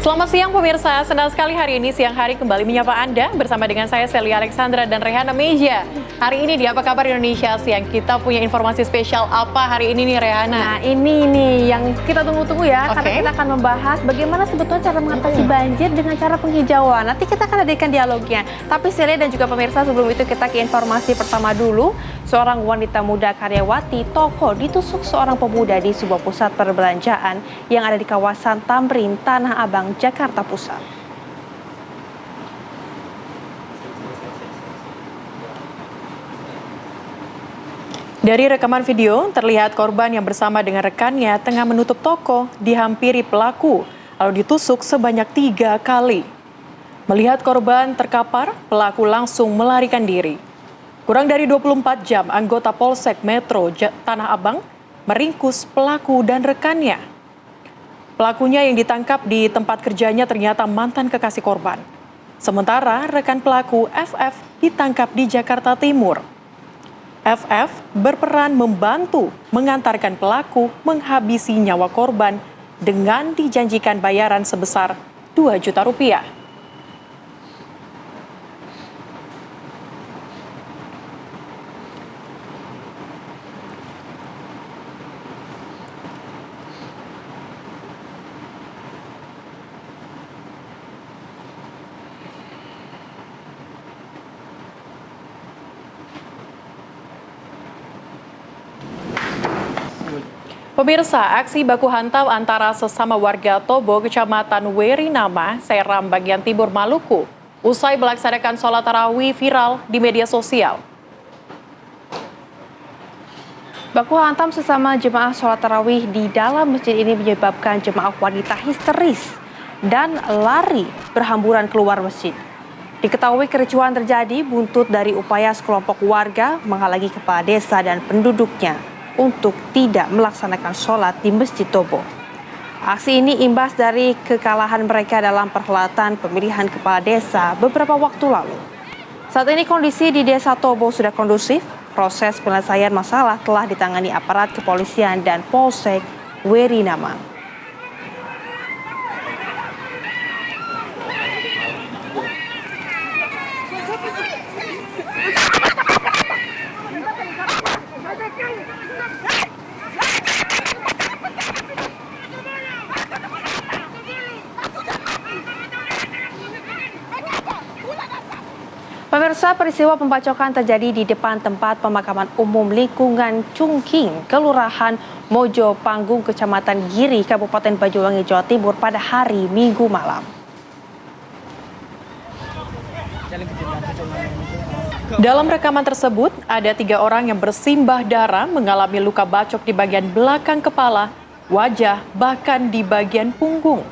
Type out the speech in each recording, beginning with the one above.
Selamat siang pemirsa, senang sekali hari ini siang hari kembali menyapa Anda bersama dengan saya Celia Alexandra dan Rehana Meja. Hari ini di Apa Kabar Indonesia Siang kita punya informasi spesial apa hari ini nih Rehana? Nah ini nih yang kita tunggu-tunggu ya, karena kita akan membahas bagaimana sebetulnya cara mengatasi banjir dengan cara penghijauan. Nanti kita akan hadirkan dialognya. Tapi Celia dan juga pemirsa sebelum itu kita ke informasi pertama dulu. Seorang wanita muda karyawati toko ditusuk seorang pemuda di sebuah pusat perbelanjaan yang ada di kawasan Tamrin, Tanah Abang, Jakarta Pusat. Dari rekaman video, terlihat korban yang bersama dengan rekannya tengah menutup toko dihampiri pelaku, lalu ditusuk sebanyak 3 kali. Melihat korban terkapar, pelaku langsung melarikan diri. Kurang dari 24 jam, anggota Polsek Metro Tanah Abang meringkus pelaku dan rekannya. Pelakunya yang ditangkap di tempat kerjanya ternyata mantan kekasih korban. Sementara rekan pelaku FF ditangkap di Jakarta Timur. FF berperan membantu mengantarkan pelaku menghabisi nyawa korban dengan dijanjikan bayaran sebesar 2 juta rupiah. Pemirsa, aksi baku hantam antara sesama warga Tobo, Kecamatan Werinama, Seram, bagian timur Maluku, usai melaksanakan sholat tarawih viral di media sosial. Baku hantam sesama jemaah sholat tarawih di dalam masjid ini menyebabkan jemaah wanita histeris dan lari berhamburan keluar masjid. Diketahui kericuhan terjadi buntut dari upaya sekelompok warga menghalangi kepala desa dan penduduknya untuk tidak melaksanakan sholat di Masjid Tobo. Aksi ini imbas dari kekalahan mereka dalam perhelatan pemilihan kepala desa beberapa waktu lalu. Saat ini kondisi di desa Tobo sudah kondusif, proses penyelesaian masalah telah ditangani aparat kepolisian dan Polsek Werinama. Pemirsa, peristiwa pembacokan terjadi di depan tempat pemakaman umum lingkungan Cungking, Kelurahan Mojo Panggung, Kecamatan Giri, Kabupaten Banyuwangi, Jawa Timur pada hari Minggu malam. Dalam rekaman tersebut, ada 3 orang yang bersimbah darah mengalami luka bacok di bagian belakang kepala, wajah, bahkan di bagian punggung.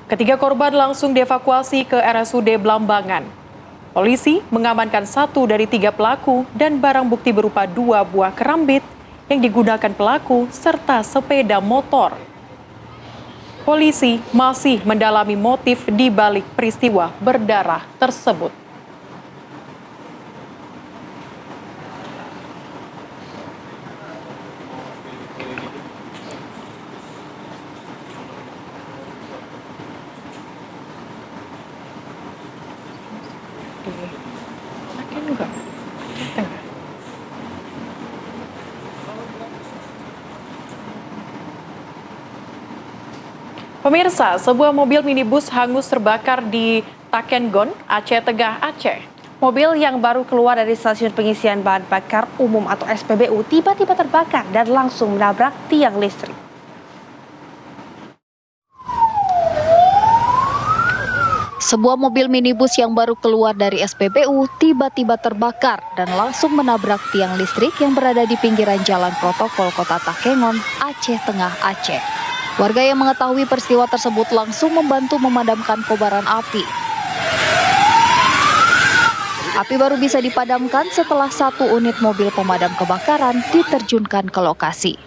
Ketiga korban langsung dievakuasi ke RSUD Blambangan. Polisi mengamankan 1 dari 3 pelaku dan barang bukti berupa 2 buah kerambit yang digunakan pelaku serta sepeda motor. Polisi masih mendalami motif di balik peristiwa berdarah tersebut. Pemirsa, sebuah mobil minibus hangus terbakar di Takengon, Aceh Tengah, Aceh. Mobil yang baru keluar dari stasiun pengisian bahan bakar umum atau SPBU tiba-tiba terbakar dan langsung menabrak tiang listrik. Sebuah mobil minibus yang baru keluar dari SPBU tiba-tiba terbakar dan langsung menabrak tiang listrik yang berada di pinggiran jalan protokol Kota Takengon, Aceh Tengah, Aceh. Warga yang mengetahui peristiwa tersebut langsung membantu memadamkan kobaran api. Api baru bisa dipadamkan setelah 1 unit mobil pemadam kebakaran diterjunkan ke lokasi.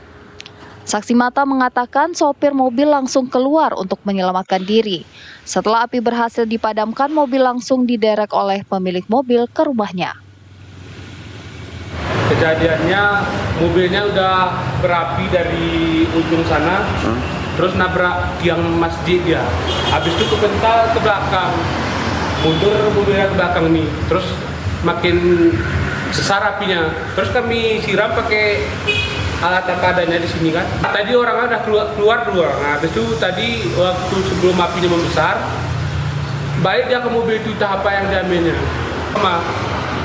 Saksi mata mengatakan sopir mobil langsung keluar untuk menyelamatkan diri. Setelah api berhasil dipadamkan, mobil langsung diderek oleh pemilik mobil ke rumahnya. Kejadiannya mobilnya udah berapi dari ujung sana, terus nabrak tiang masjid dia. Habis itu kepental ke belakang, mundur ke belakang nih, terus makin besar apinya. Terus kami siram pakai alat apa adanya di sini kan. Tadi orang udah keluar dulu. Nah, habis itu tadi waktu sebelum apinya membesar, baik dia ke mobil itu tahap apa yang diambilnya.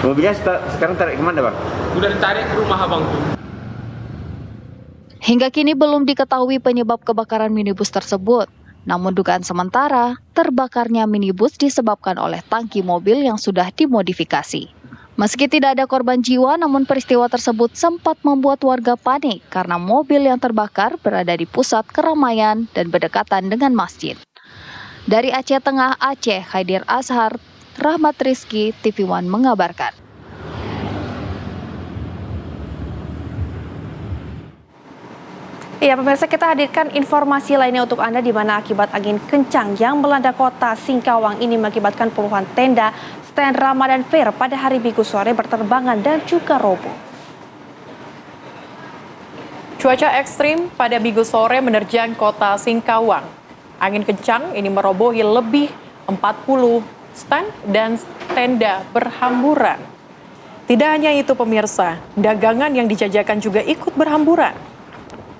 Mobilnya sekarang tarik kemana, Bang? Udah ditarik ke rumah abang tuh. Hingga kini belum diketahui penyebab kebakaran minibus tersebut. Namun dugaan sementara, terbakarnya minibus disebabkan oleh tangki mobil yang sudah dimodifikasi. Meski tidak ada korban jiwa, namun peristiwa tersebut sempat membuat warga panik karena mobil yang terbakar berada di pusat keramaian dan berdekatan dengan masjid. Dari Aceh Tengah, Aceh, Khaidir Ashar, Rahmat Rizky, TV One mengabarkan. Ya, pemirsa, kita hadirkan informasi lainnya untuk Anda di mana akibat angin kencang yang melanda kota Singkawang ini mengakibatkan puluhan tenda stand Ramadan Fair pada hari Minggu sore berterbangan dan juga roboh. Cuaca ekstrim pada Minggu sore menerjang kota Singkawang. Angin kencang ini merobohi lebih 40 stand dan tenda berhamburan. Tidak hanya itu pemirsa, dagangan yang dijajakan juga ikut berhamburan.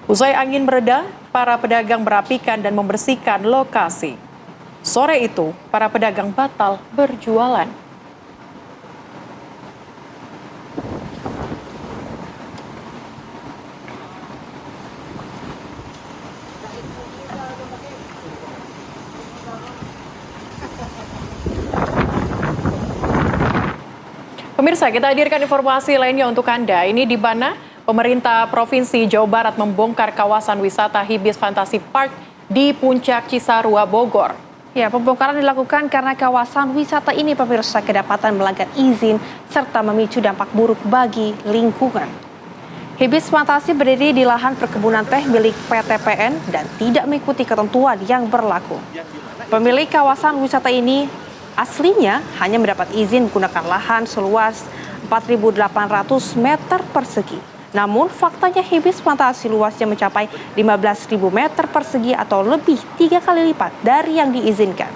Usai angin mereda, para pedagang merapikan dan membersihkan lokasi. Sore itu, para pedagang batal berjualan. Pemirsa, kita hadirkan informasi lainnya untuk Anda. Ini di mana pemerintah Provinsi Jawa Barat membongkar kawasan wisata Hibis Fantasi Park di Puncak Cisarua, Bogor. Ya, pembongkaran dilakukan karena kawasan wisata ini pemirsa kedapatan melanggar izin serta memicu dampak buruk bagi lingkungan. Hibis Fantasi berdiri di lahan perkebunan teh milik PTPN dan tidak mengikuti ketentuan yang berlaku. Pemilik kawasan wisata ini aslinya hanya mendapat izin menggunakan lahan seluas 4.800 meter persegi. Namun faktanya Hibis Fantasi luasnya mencapai 15.000 meter persegi atau lebih 3 kali lipat dari yang diizinkan.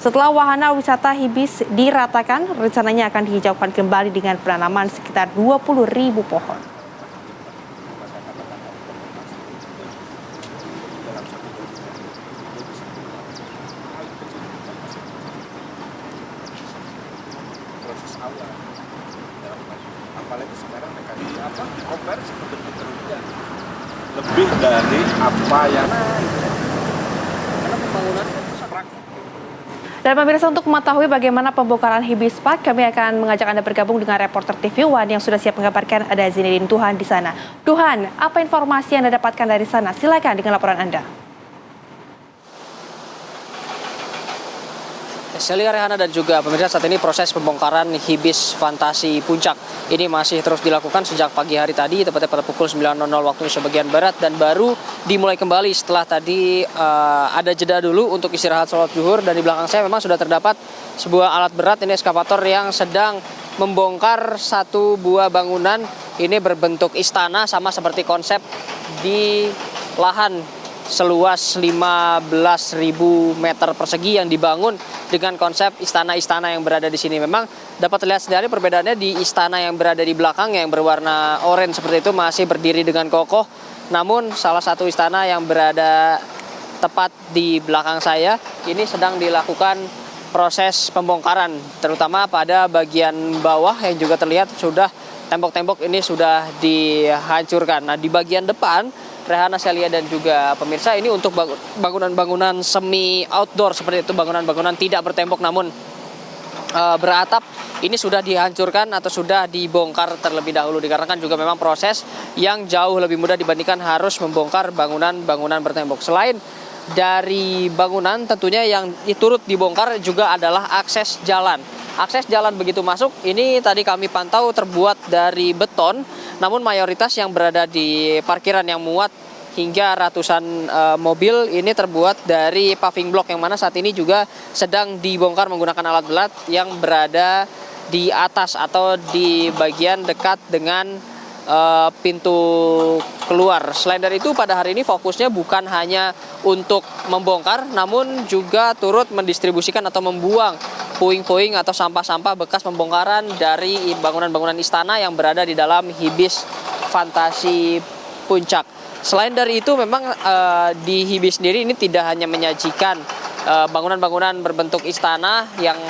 Setelah wahana wisata Hibis diratakan, rencananya akan dihijaukan kembali dengan penanaman sekitar 20.000 pohon. Apalagi sekarang konversi bentuk kerugian lebih dari apa yang karena pembangunan Dan pemirsa, untuk mengetahui bagaimana pembongkaran Hibis Park, kami akan mengajak Anda bergabung dengan reporter TV One yang sudah siap mengabarkan ada Zinedine Tuhan di sana. Tuhan, apa informasi yang Anda dapatkan dari sana? Silakan dengan laporan Anda. Celia, Rehana, dan juga pemirsa, saat ini proses pembongkaran Hibis Fantasi Puncak ini masih terus dilakukan sejak pagi hari tadi, tepatnya pada pukul 9.00 waktu Indonesia bagian Barat, dan baru dimulai kembali setelah tadi ada jeda dulu untuk istirahat sholat zuhur. Dan di belakang saya memang sudah terdapat sebuah alat berat, ini eskavator yang sedang membongkar satu buah bangunan. Ini berbentuk istana sama seperti konsep di lahan seluas 15.000 meter persegi yang dibangun dengan konsep istana-istana yang berada di sini. Memang dapat terlihat sendiri perbedaannya di istana yang berada di belakang yang berwarna oranye seperti itu masih berdiri dengan kokoh. Namun salah satu istana yang berada tepat di belakang saya ini sedang dilakukan proses pembongkaran, terutama pada bagian bawah yang juga terlihat sudah tembok-tembok ini sudah dihancurkan. Nah, di bagian depan, Rehana, Celia, dan juga pemirsa, ini untuk bangunan-bangunan semi outdoor seperti itu, bangunan-bangunan tidak bertembok namun beratap, ini sudah dihancurkan atau sudah dibongkar terlebih dahulu, dikarenakan juga memang proses yang jauh lebih mudah dibandingkan harus membongkar bangunan-bangunan bertembok. Selain dari bangunan, tentunya yang turut dibongkar juga adalah akses jalan. Akses jalan begitu masuk ini tadi kami pantau terbuat dari beton, namun mayoritas yang berada di parkiran yang muat hingga ratusan mobil ini terbuat dari paving block, yang mana saat ini juga sedang dibongkar menggunakan alat berat yang berada di atas atau di bagian dekat dengan pintu keluar. Selain dari itu, pada hari ini fokusnya bukan hanya untuk membongkar, namun juga turut mendistribusikan atau membuang puing-puing atau sampah-sampah bekas pembongkaran dari bangunan-bangunan istana yang berada di dalam Hibis Fantasi Puncak. Selain dari itu, memang di Hibis sendiri ini tidak hanya menyajikan bangunan-bangunan berbentuk istana yang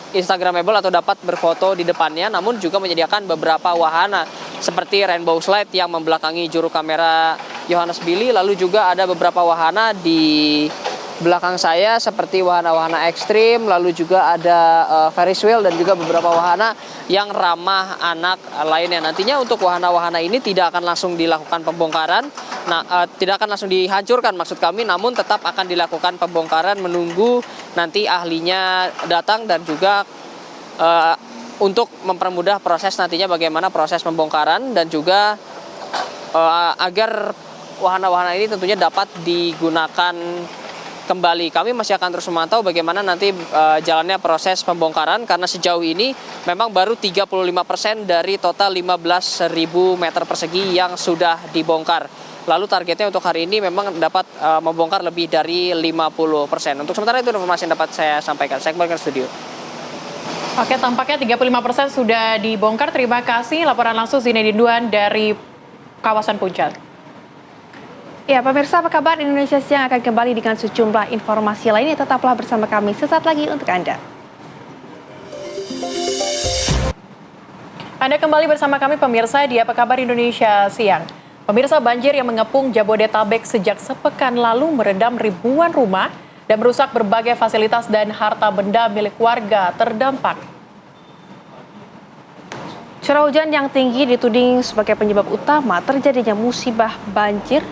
Instagramable atau dapat berfoto di depannya, namun juga menyediakan beberapa wahana seperti rainbow slide yang membelakangi juru kamera Yohanes Billy, lalu juga ada beberapa wahana di belakang saya seperti wahana-wahana ekstrim, lalu juga ada Ferris wheel dan juga beberapa wahana yang ramah anak lainnya. Nantinya untuk wahana-wahana ini tidak akan langsung dilakukan pembongkaran, tidak akan langsung dihancurkan maksud kami, namun tetap akan dilakukan pembongkaran menunggu nanti ahlinya datang dan juga untuk mempermudah proses nantinya bagaimana proses pembongkaran dan juga agar wahana-wahana ini tentunya dapat digunakan kembali. Kami masih akan terus memantau bagaimana nanti jalannya proses pembongkaran, karena sejauh ini memang baru 35% dari total 15.000 meter persegi yang sudah dibongkar. Lalu targetnya untuk hari ini memang dapat membongkar lebih dari 50%. Untuk sementara itu informasi yang dapat saya sampaikan. Saya kembali ke studio. Oke, tampaknya 35% sudah dibongkar. Terima kasih. Laporan langsung Zinedine Duan dari kawasan Puncak. Ya, pemirsa, apa kabar? Indonesia Siang akan kembali dengan sejumlah informasi lainnya. Tetaplah bersama kami sesaat lagi untuk Anda. Anda kembali bersama kami pemirsa di Apa Kabar Indonesia Siang. Pemirsa, banjir yang mengepung Jabodetabek sejak sepekan lalu merendam ribuan rumah dan merusak berbagai fasilitas dan harta benda milik warga terdampak. Curah hujan yang tinggi dituding sebagai penyebab utama terjadinya musibah banjir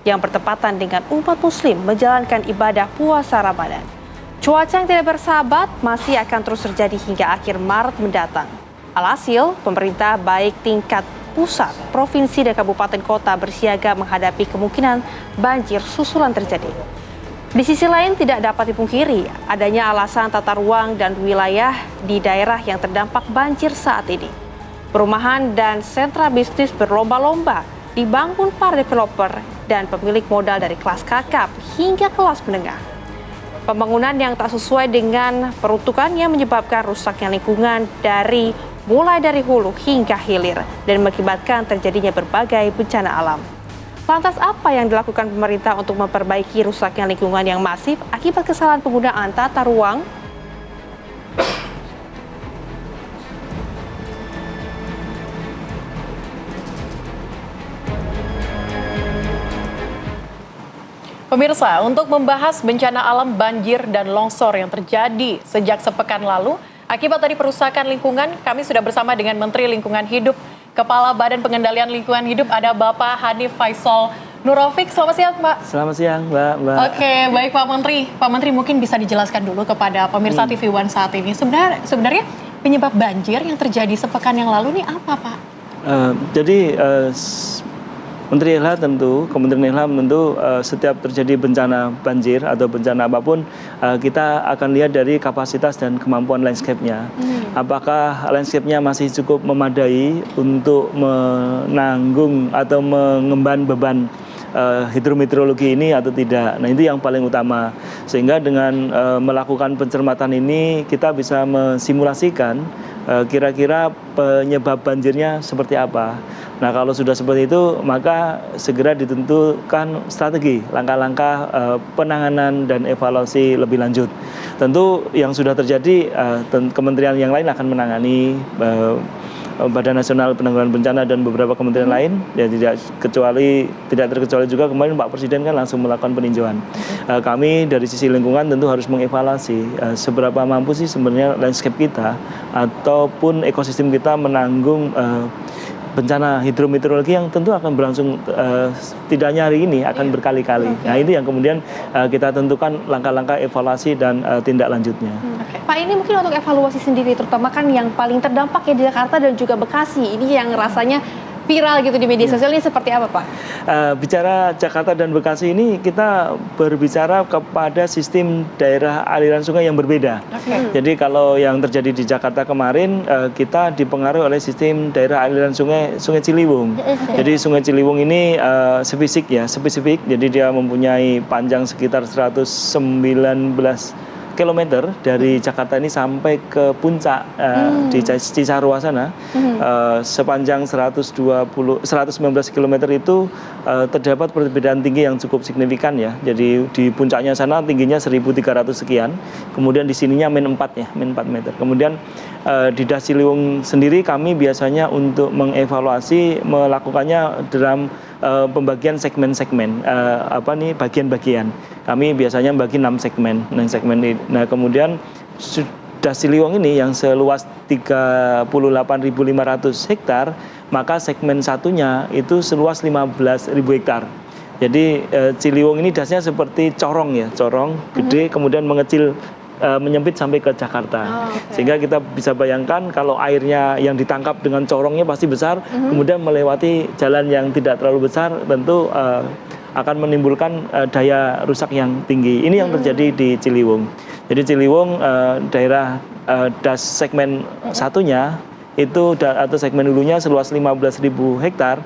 yang bertepatan dengan umat muslim menjalankan ibadah puasa Ramadan. Cuaca yang tidak bersahabat masih akan terus terjadi hingga akhir Maret mendatang. Alhasil, pemerintah baik tingkat pusat, provinsi dan kabupaten kota bersiaga menghadapi kemungkinan banjir susulan terjadi. Di sisi lain tidak dapat dipungkiri adanya alasan tata ruang dan wilayah di daerah yang terdampak banjir saat ini. Perumahan dan sentra bisnis berlomba-lomba dibangun para developer dan pemilik modal dari kelas kakap hingga kelas menengah. Pembangunan yang tak sesuai dengan peruntukannya menyebabkan rusaknya lingkungan mulai dari hulu hingga hilir dan mengakibatkan terjadinya berbagai bencana alam. Lantas apa yang dilakukan pemerintah untuk memperbaiki rusaknya lingkungan yang masif akibat kesalahan penggunaan tata ruang? Pemirsa, untuk membahas bencana alam banjir dan longsor yang terjadi sejak sepekan lalu, akibat dari perusakan lingkungan, kami sudah bersama dengan Menteri Lingkungan Hidup, Kepala Badan Pengendalian Lingkungan Hidup, ada Bapak Hanif Faisal Nurrofiq. Selamat siang, Pak. Selamat siang, Mbak. Oke, baik Pak Menteri. Pak Menteri mungkin bisa dijelaskan dulu kepada pemirsa TV One saat ini. Sebenarnya penyebab banjir yang terjadi sepekan yang lalu ini apa, Pak? Menteri Ilham tentu, Kementerian Ilham tentu setiap terjadi bencana banjir atau bencana apapun, kita akan lihat dari kapasitas dan kemampuan landscape-nya. Apakah landscape-nya masih cukup memadai untuk menanggung atau mengemban beban hidrometeorologi ini atau tidak. Nah, itu yang paling utama. Sehingga dengan melakukan pencermatan ini kita bisa mensimulasikan kira-kira penyebab banjirnya seperti apa. Nah, kalau sudah seperti itu, maka segera ditentukan strategi, langkah-langkah penanganan dan evaluasi lebih lanjut. Tentu yang sudah terjadi, kementerian yang lain akan menangani, Badan Nasional Penanggulangan Bencana dan beberapa kementerian lain, ya tidak terkecuali juga kemarin Pak Presiden kan langsung melakukan peninjauan. Kami dari sisi lingkungan tentu harus mengevaluasi seberapa mampu sih sebenarnya landscape kita ataupun ekosistem kita menanggung bencana hidrometeorologi yang tentu akan berlangsung tidak hanya hari ini, akan berkali-kali. Nah, ini yang kemudian kita tentukan langkah-langkah evaluasi dan tindak lanjutnya. Pak, ini mungkin untuk evaluasi sendiri, terutama kan yang paling terdampak ya di Jakarta dan juga Bekasi. Ini yang rasanya viral gitu di media sosial ini seperti apa, Pak? Bicara Jakarta dan Bekasi ini kita berbicara kepada sistem daerah aliran sungai yang berbeda. Jadi kalau yang terjadi di Jakarta kemarin kita dipengaruhi oleh sistem daerah aliran sungai Ciliwung. Jadi Sungai Ciliwung ini spesifik. Jadi dia mempunyai panjang sekitar 119 km dari Jakarta ini sampai ke puncak di Cisarua sana. Sepanjang 119 km itu terdapat perbedaan tinggi yang cukup signifikan ya. Jadi di puncaknya sana tingginya 1.300 sekian, kemudian di sininya min 4 meter. Kemudian di Das Ciliwung sendiri kami biasanya untuk mengevaluasi melakukannya dalam pembagian segmen-segmen bagian-bagian. Kami biasanya membagi 6 segmen. Nah, kemudian Das Ciliwung ini yang seluas 38.500 hektar, maka segmen satunya itu seluas 15.000 hektar. Jadi Ciliwung ini dasnya seperti corong gede, kemudian mengecil menyempit sampai ke Jakarta. Sehingga kita bisa bayangkan kalau airnya yang ditangkap dengan corongnya pasti besar, kemudian melewati jalan yang tidak terlalu besar, tentu akan menimbulkan daya rusak yang tinggi. Ini yang terjadi di Ciliwung. Jadi Ciliwung daerah das segmen satunya itu atau segmen hulunya seluas 15.000 hektar,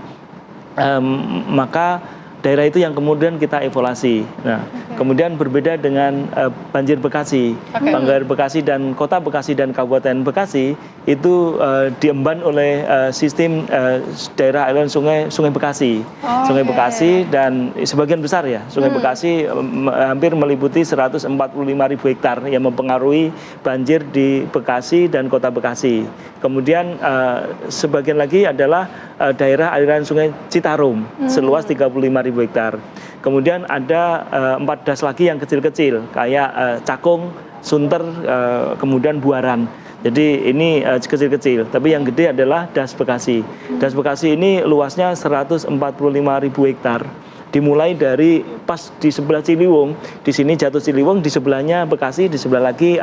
maka daerah itu yang kemudian kita evaluasi. Nah, kemudian berbeda dengan banjir Bekasi. Banjir Bekasi dan Kota Bekasi dan Kabupaten Bekasi itu diemban oleh sistem daerah aliran Sungai Bekasi. Sungai Bekasi dan sebagian besar ya, Sungai Bekasi hampir meliputi 145.000 hektar yang mempengaruhi banjir di Bekasi dan Kota Bekasi. Kemudian sebagian lagi adalah daerah aliran Sungai Citarum seluas 35.000 hektar. Kemudian ada 4 das lagi yang kecil-kecil kayak Cakung, Sunter, kemudian Buaran. Jadi ini kecil-kecil, tapi yang gede adalah Das Bekasi. Das Bekasi ini luasnya 145.000 hektar. Dimulai dari pas di sebelah Ciliwung, di sini jatuh Ciliwung, di sebelahnya Bekasi, di sebelah lagi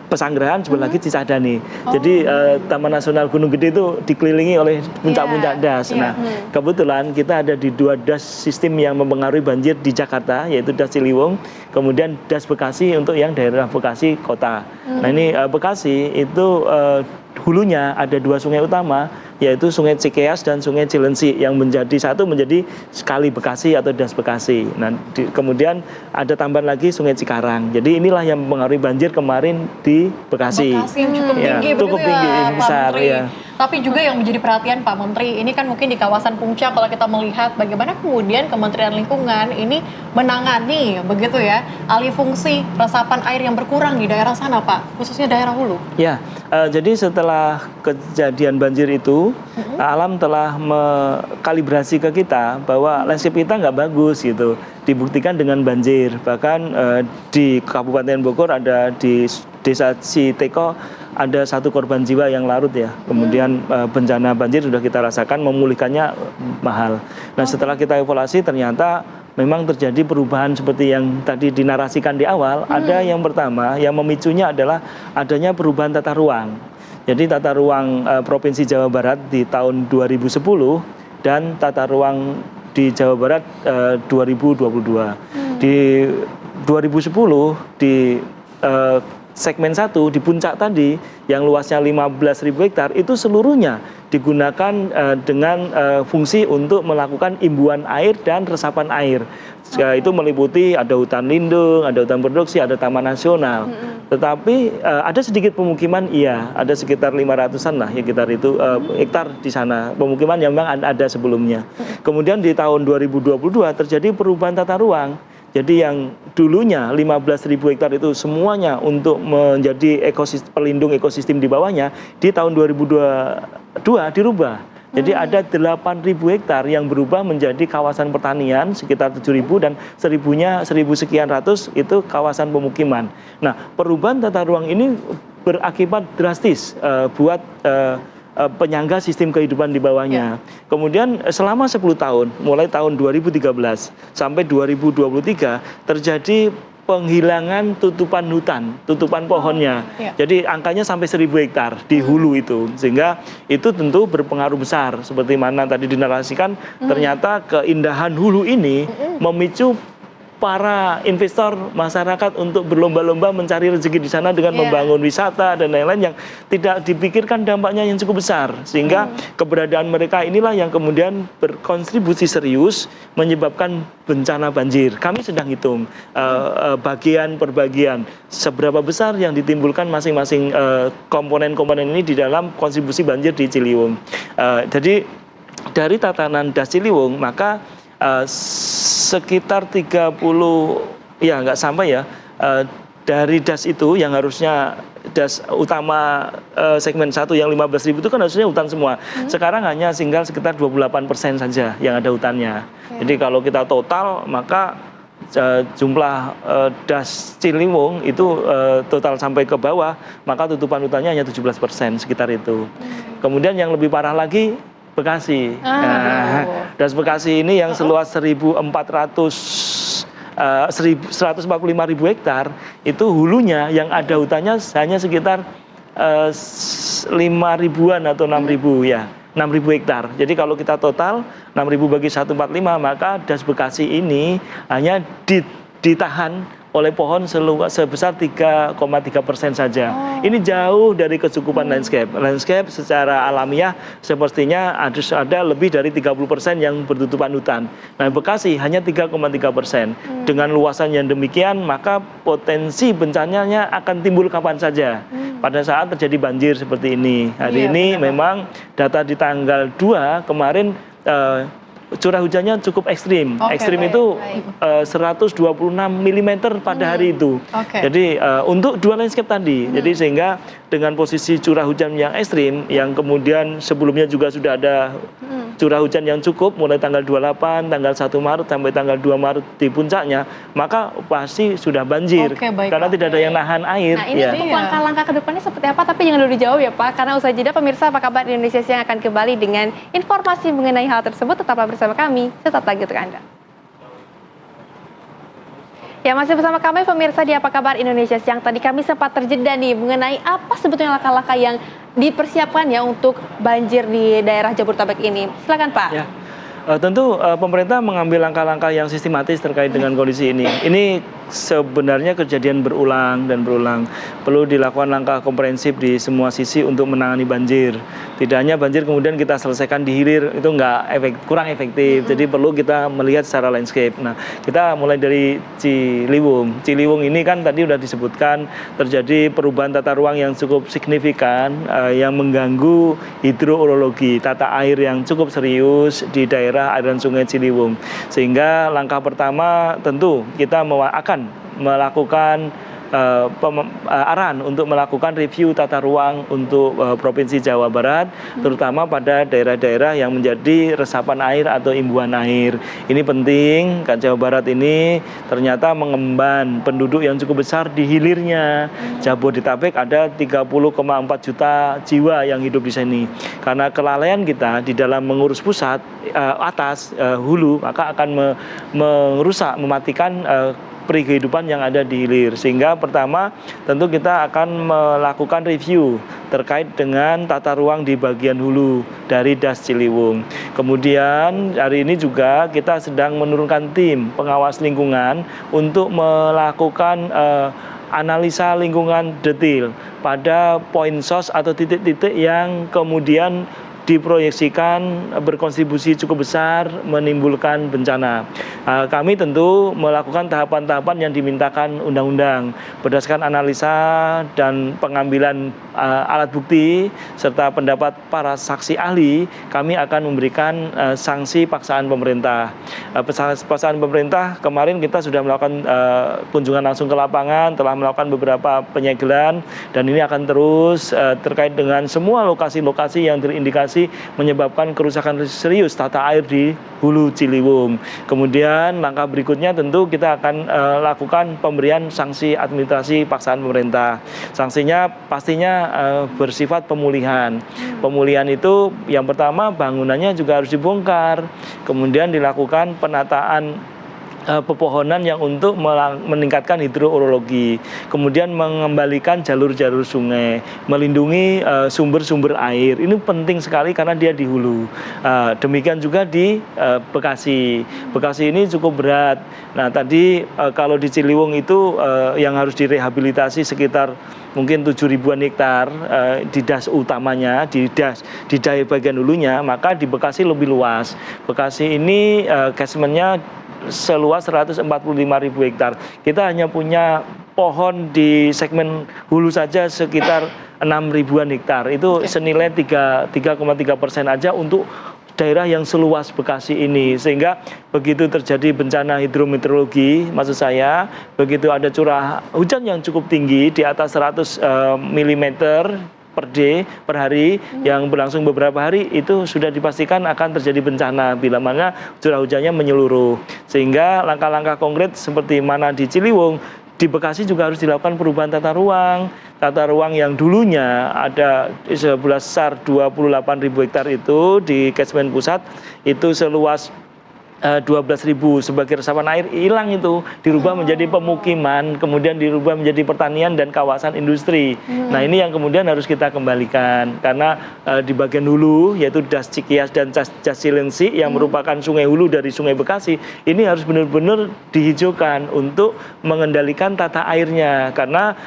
Pesanggerahan, sebelah lagi Cisadane. Jadi Taman Nasional Gunung Gede itu dikelilingi oleh puncak-puncak das. Nah, kebetulan kita ada di 2 das sistem yang mempengaruhi banjir di Jakarta, yaitu Das Ciliwung, kemudian Das Bekasi untuk yang daerah Bekasi kota. Nah, ini Bekasi itu hulunya ada 2 sungai utama, yaitu Sungai Cikeas dan Sungai Cilensi yang menjadi Kali Bekasi atau Das Bekasi. Nah, kemudian ada tambahan lagi Sungai Cikarang. Jadi inilah yang mempengaruhi banjir kemarin di Bekasi. Bekasi yang cukup tinggi, cukup tinggi, besar ya. Tapi juga yang menjadi perhatian Pak Menteri, ini kan mungkin di kawasan Puncak kalau kita melihat bagaimana kemudian Kementerian Lingkungan ini menangani begitu ya alih fungsi resapan air yang berkurang di daerah sana Pak, khususnya daerah hulu. Ya, jadi setelah kejadian banjir itu, alam telah mengkalibrasi ke kita bahwa landscape kita nggak bagus gitu. Dibuktikan dengan banjir. Bahkan di Kabupaten Bogor ada di Desa Citeko ada 1 korban jiwa yang larut ya. Kemudian bencana banjir sudah kita rasakan, memulihkannya mahal. Nah, setelah kita evaluasi ternyata memang terjadi perubahan seperti yang tadi dinarasikan di awal. Ada yang pertama yang memicunya adalah adanya perubahan tata ruang. Jadi tata ruang Provinsi Jawa Barat di tahun 2010 dan tata ruang di Jawa Barat 2022. Di 2010 di segmen 1 di puncak tadi yang luasnya 15.000 hektar itu seluruhnya digunakan dengan fungsi untuk melakukan imbuan air dan resapan air. Itu meliputi ada hutan lindung, ada hutan produksi, ada taman nasional. Tetapi ada sedikit pemukiman, iya, ada sekitar 500-an lah hektar di sana. Pemukiman yang memang ada sebelumnya. Kemudian di tahun 2022 terjadi perubahan tata ruang. Jadi yang dulunya 15.000 hektar itu semuanya untuk menjadi pelindung ekosistem di bawahnya, di tahun 2022 dirubah. Jadi ada 8.000 hektar yang berubah menjadi kawasan pertanian sekitar 7.000 dan 1.000 sekian ratus itu kawasan pemukiman. Nah, perubahan tata ruang ini berakibat drastis buat penyangga sistem kehidupan di bawahnya. Kemudian selama 10 tahun, mulai tahun 2013 sampai 2023 terjadi penghilangan tutupan hutan, tutupan pohonnya. iya. Jadi angkanya sampai 1.000 hektar di hulu itu. Sehingga itu tentu berpengaruh besar. Seperti mana tadi dinarasikan, ternyata keindahan hulu ini memicu para investor masyarakat untuk berlomba-lomba mencari rezeki di sana dengan membangun wisata dan lain-lain yang tidak dipikirkan dampaknya yang cukup besar, sehingga keberadaan mereka inilah yang kemudian berkontribusi serius menyebabkan bencana banjir. Kami sedang hitung bagian per bagian seberapa besar yang ditimbulkan masing-masing komponen-komponen ini di dalam kontribusi banjir di Ciliwung. Jadi dari tatanan Das Ciliwung maka sekitar 30, ya nggak sampai ya, dari das itu yang harusnya das utama segmen 1 yang 15.000 itu kan harusnya hutan semua. Sekarang hanya tinggal sekitar 28% saja yang ada hutannya. Jadi kalau kita total maka jumlah das Ciliwung itu total sampai ke bawah, maka tutupan hutannya hanya 17% sekitar itu. Kemudian yang lebih parah lagi Bekasi. Das Bekasi ini yang seluas 145.000 hektar, itu hulunya yang ada hutannya hanya sekitar 5.000-an atau 6.000 ya. 6.000 hektar. Jadi kalau kita total 6.000 bagi 145, maka Das Bekasi ini hanya ditahan oleh pohon sebesar 3,3% saja. Ini jauh dari kecukupan landscape. Landscape secara alamiah sepertinya ada lebih dari 30% yang bertutupan hutan. Nah, Bekasi hanya 3,3%. Dengan luasan yang demikian, maka potensi bencananya akan timbul kapan saja. Pada saat terjadi banjir seperti ini. Hari ini memang data di tanggal 2 kemarin curah hujannya cukup ekstrim. Ekstrim itu 126 mm pada hari itu. Jadi untuk dua landscape tadi. Jadi sehingga dengan posisi curah hujan yang ekstrim, yang kemudian sebelumnya juga sudah ada curah hujan yang cukup mulai tanggal 28, tanggal 1 Maret sampai tanggal 2 Maret di puncaknya, maka pasti sudah banjir. Karena tidak ada yang nahan air. Nah, ini untuk langkah-langkah ke depannya seperti apa? Tapi jangan dulu dijawab ya Pak, karena usai jeda pemirsa Apa Kabar Indonesia Siang akan kembali dengan informasi mengenai hal tersebut. Tetaplah bersama kami, tetap lagi untuk Anda. Ya, masih bersama kami pemirsa di Apa Kabar Indonesia Siang. Tadi kami sempat terjeda nih mengenai apa sebetulnya langkah-langkah yang dipersiapkan ya untuk banjir di daerah Jabodetabek ini. Silakan Pak. Ya. Tentu pemerintah mengambil langkah-langkah yang sistematis terkait dengan kondisi ini. Ini sebenarnya kejadian berulang dan berulang. Perlu dilakukan langkah komprehensif di semua sisi untuk menangani banjir. Tidak hanya banjir kemudian kita selesaikan di hilir, itu kurang efektif. Jadi perlu kita melihat secara landscape. Nah, kita mulai dari Ciliwung. Ciliwung ini kan tadi sudah disebutkan terjadi perubahan tata ruang yang cukup signifikan yang mengganggu hidroorologi, tata air yang cukup serius di daerah aliran Sungai Ciliwung. Sehingga langkah pertama tentu kita akan melakukan arahan untuk melakukan review tata ruang untuk Provinsi Jawa Barat, terutama pada daerah-daerah yang menjadi resapan air atau imbuhan air. Ini penting, kan Jawa Barat ini ternyata mengemban penduduk yang cukup besar di hilirnya. Jabodetabek ada 30,4 juta jiwa yang hidup di sini. Karena kelalaian kita di dalam mengurus pusat, atas, hulu, maka akan merusak, mematikan peri kehidupan yang ada di hilir. Sehingga pertama tentu kita akan melakukan review terkait dengan tata ruang di bagian hulu dari Das Ciliwung. Kemudian hari ini juga kita sedang menurunkan tim pengawas lingkungan untuk melakukan analisa lingkungan detail pada point source atau titik-titik yang kemudian diproyeksikan berkontribusi cukup besar menimbulkan bencana. Kami tentu melakukan tahapan-tahapan yang dimintakan undang-undang berdasarkan analisa dan pengambilan alat bukti serta pendapat para saksi ahli. Kami akan memberikan sanksi paksaan pemerintah. Paksaan pemerintah kemarin kita sudah melakukan kunjungan langsung ke lapangan, telah melakukan beberapa penyegelan, dan ini akan terus terkait dengan semua lokasi-lokasi yang terindikasi menyebabkan kerusakan serius tata air di hulu Ciliwung. Kemudian langkah berikutnya tentu kita akan lakukan pemberian sanksi administrasi paksaan pemerintah. Sanksinya pastinya bersifat pemulihan. Pemulihan itu yang pertama bangunannya juga harus dibongkar. Kemudian dilakukan penataan pepohonan yang untuk meningkatkan hidroorologi, kemudian mengembalikan jalur-jalur sungai, melindungi sumber-sumber air. Ini penting sekali karena dia di hulu. Demikian juga di Bekasi. Bekasi ini cukup berat. Nah, tadi kalau di Ciliwung itu yang harus direhabilitasi sekitar mungkin 7.000-an hektar di das utamanya, di daerah bagian hulunya, maka di Bekasi lebih luas. Bekasi ini catchment-nya seluas 145.000 hektar. Kita hanya punya pohon di segmen hulu saja sekitar 6.000-an hektar. Itu senilai 3,3% aja untuk daerah yang seluas Bekasi ini, sehingga begitu terjadi bencana hidrometeorologi, maksud saya begitu ada curah hujan yang cukup tinggi di atas 100 mm per hari yang berlangsung beberapa hari, itu sudah dipastikan akan terjadi bencana bila mana curah hujannya menyeluruh. Sehingga langkah-langkah konkret seperti mana di Ciliwung, di Bekasi juga harus dilakukan perubahan tata ruang. Tata ruang yang dulunya ada sebelah besar 28.000 hektar itu di catchment pusat, itu seluas 12.000 sebagai resapan air hilang, itu dirubah menjadi pemukiman, kemudian dirubah menjadi pertanian dan kawasan industri. Nah, ini yang kemudian harus kita kembalikan karena di bagian hulu yaitu Das Cikias dan Das Cilengsi yang merupakan sungai hulu dari Sungai Bekasi, ini harus benar-benar dihijaukan untuk mengendalikan tata airnya karena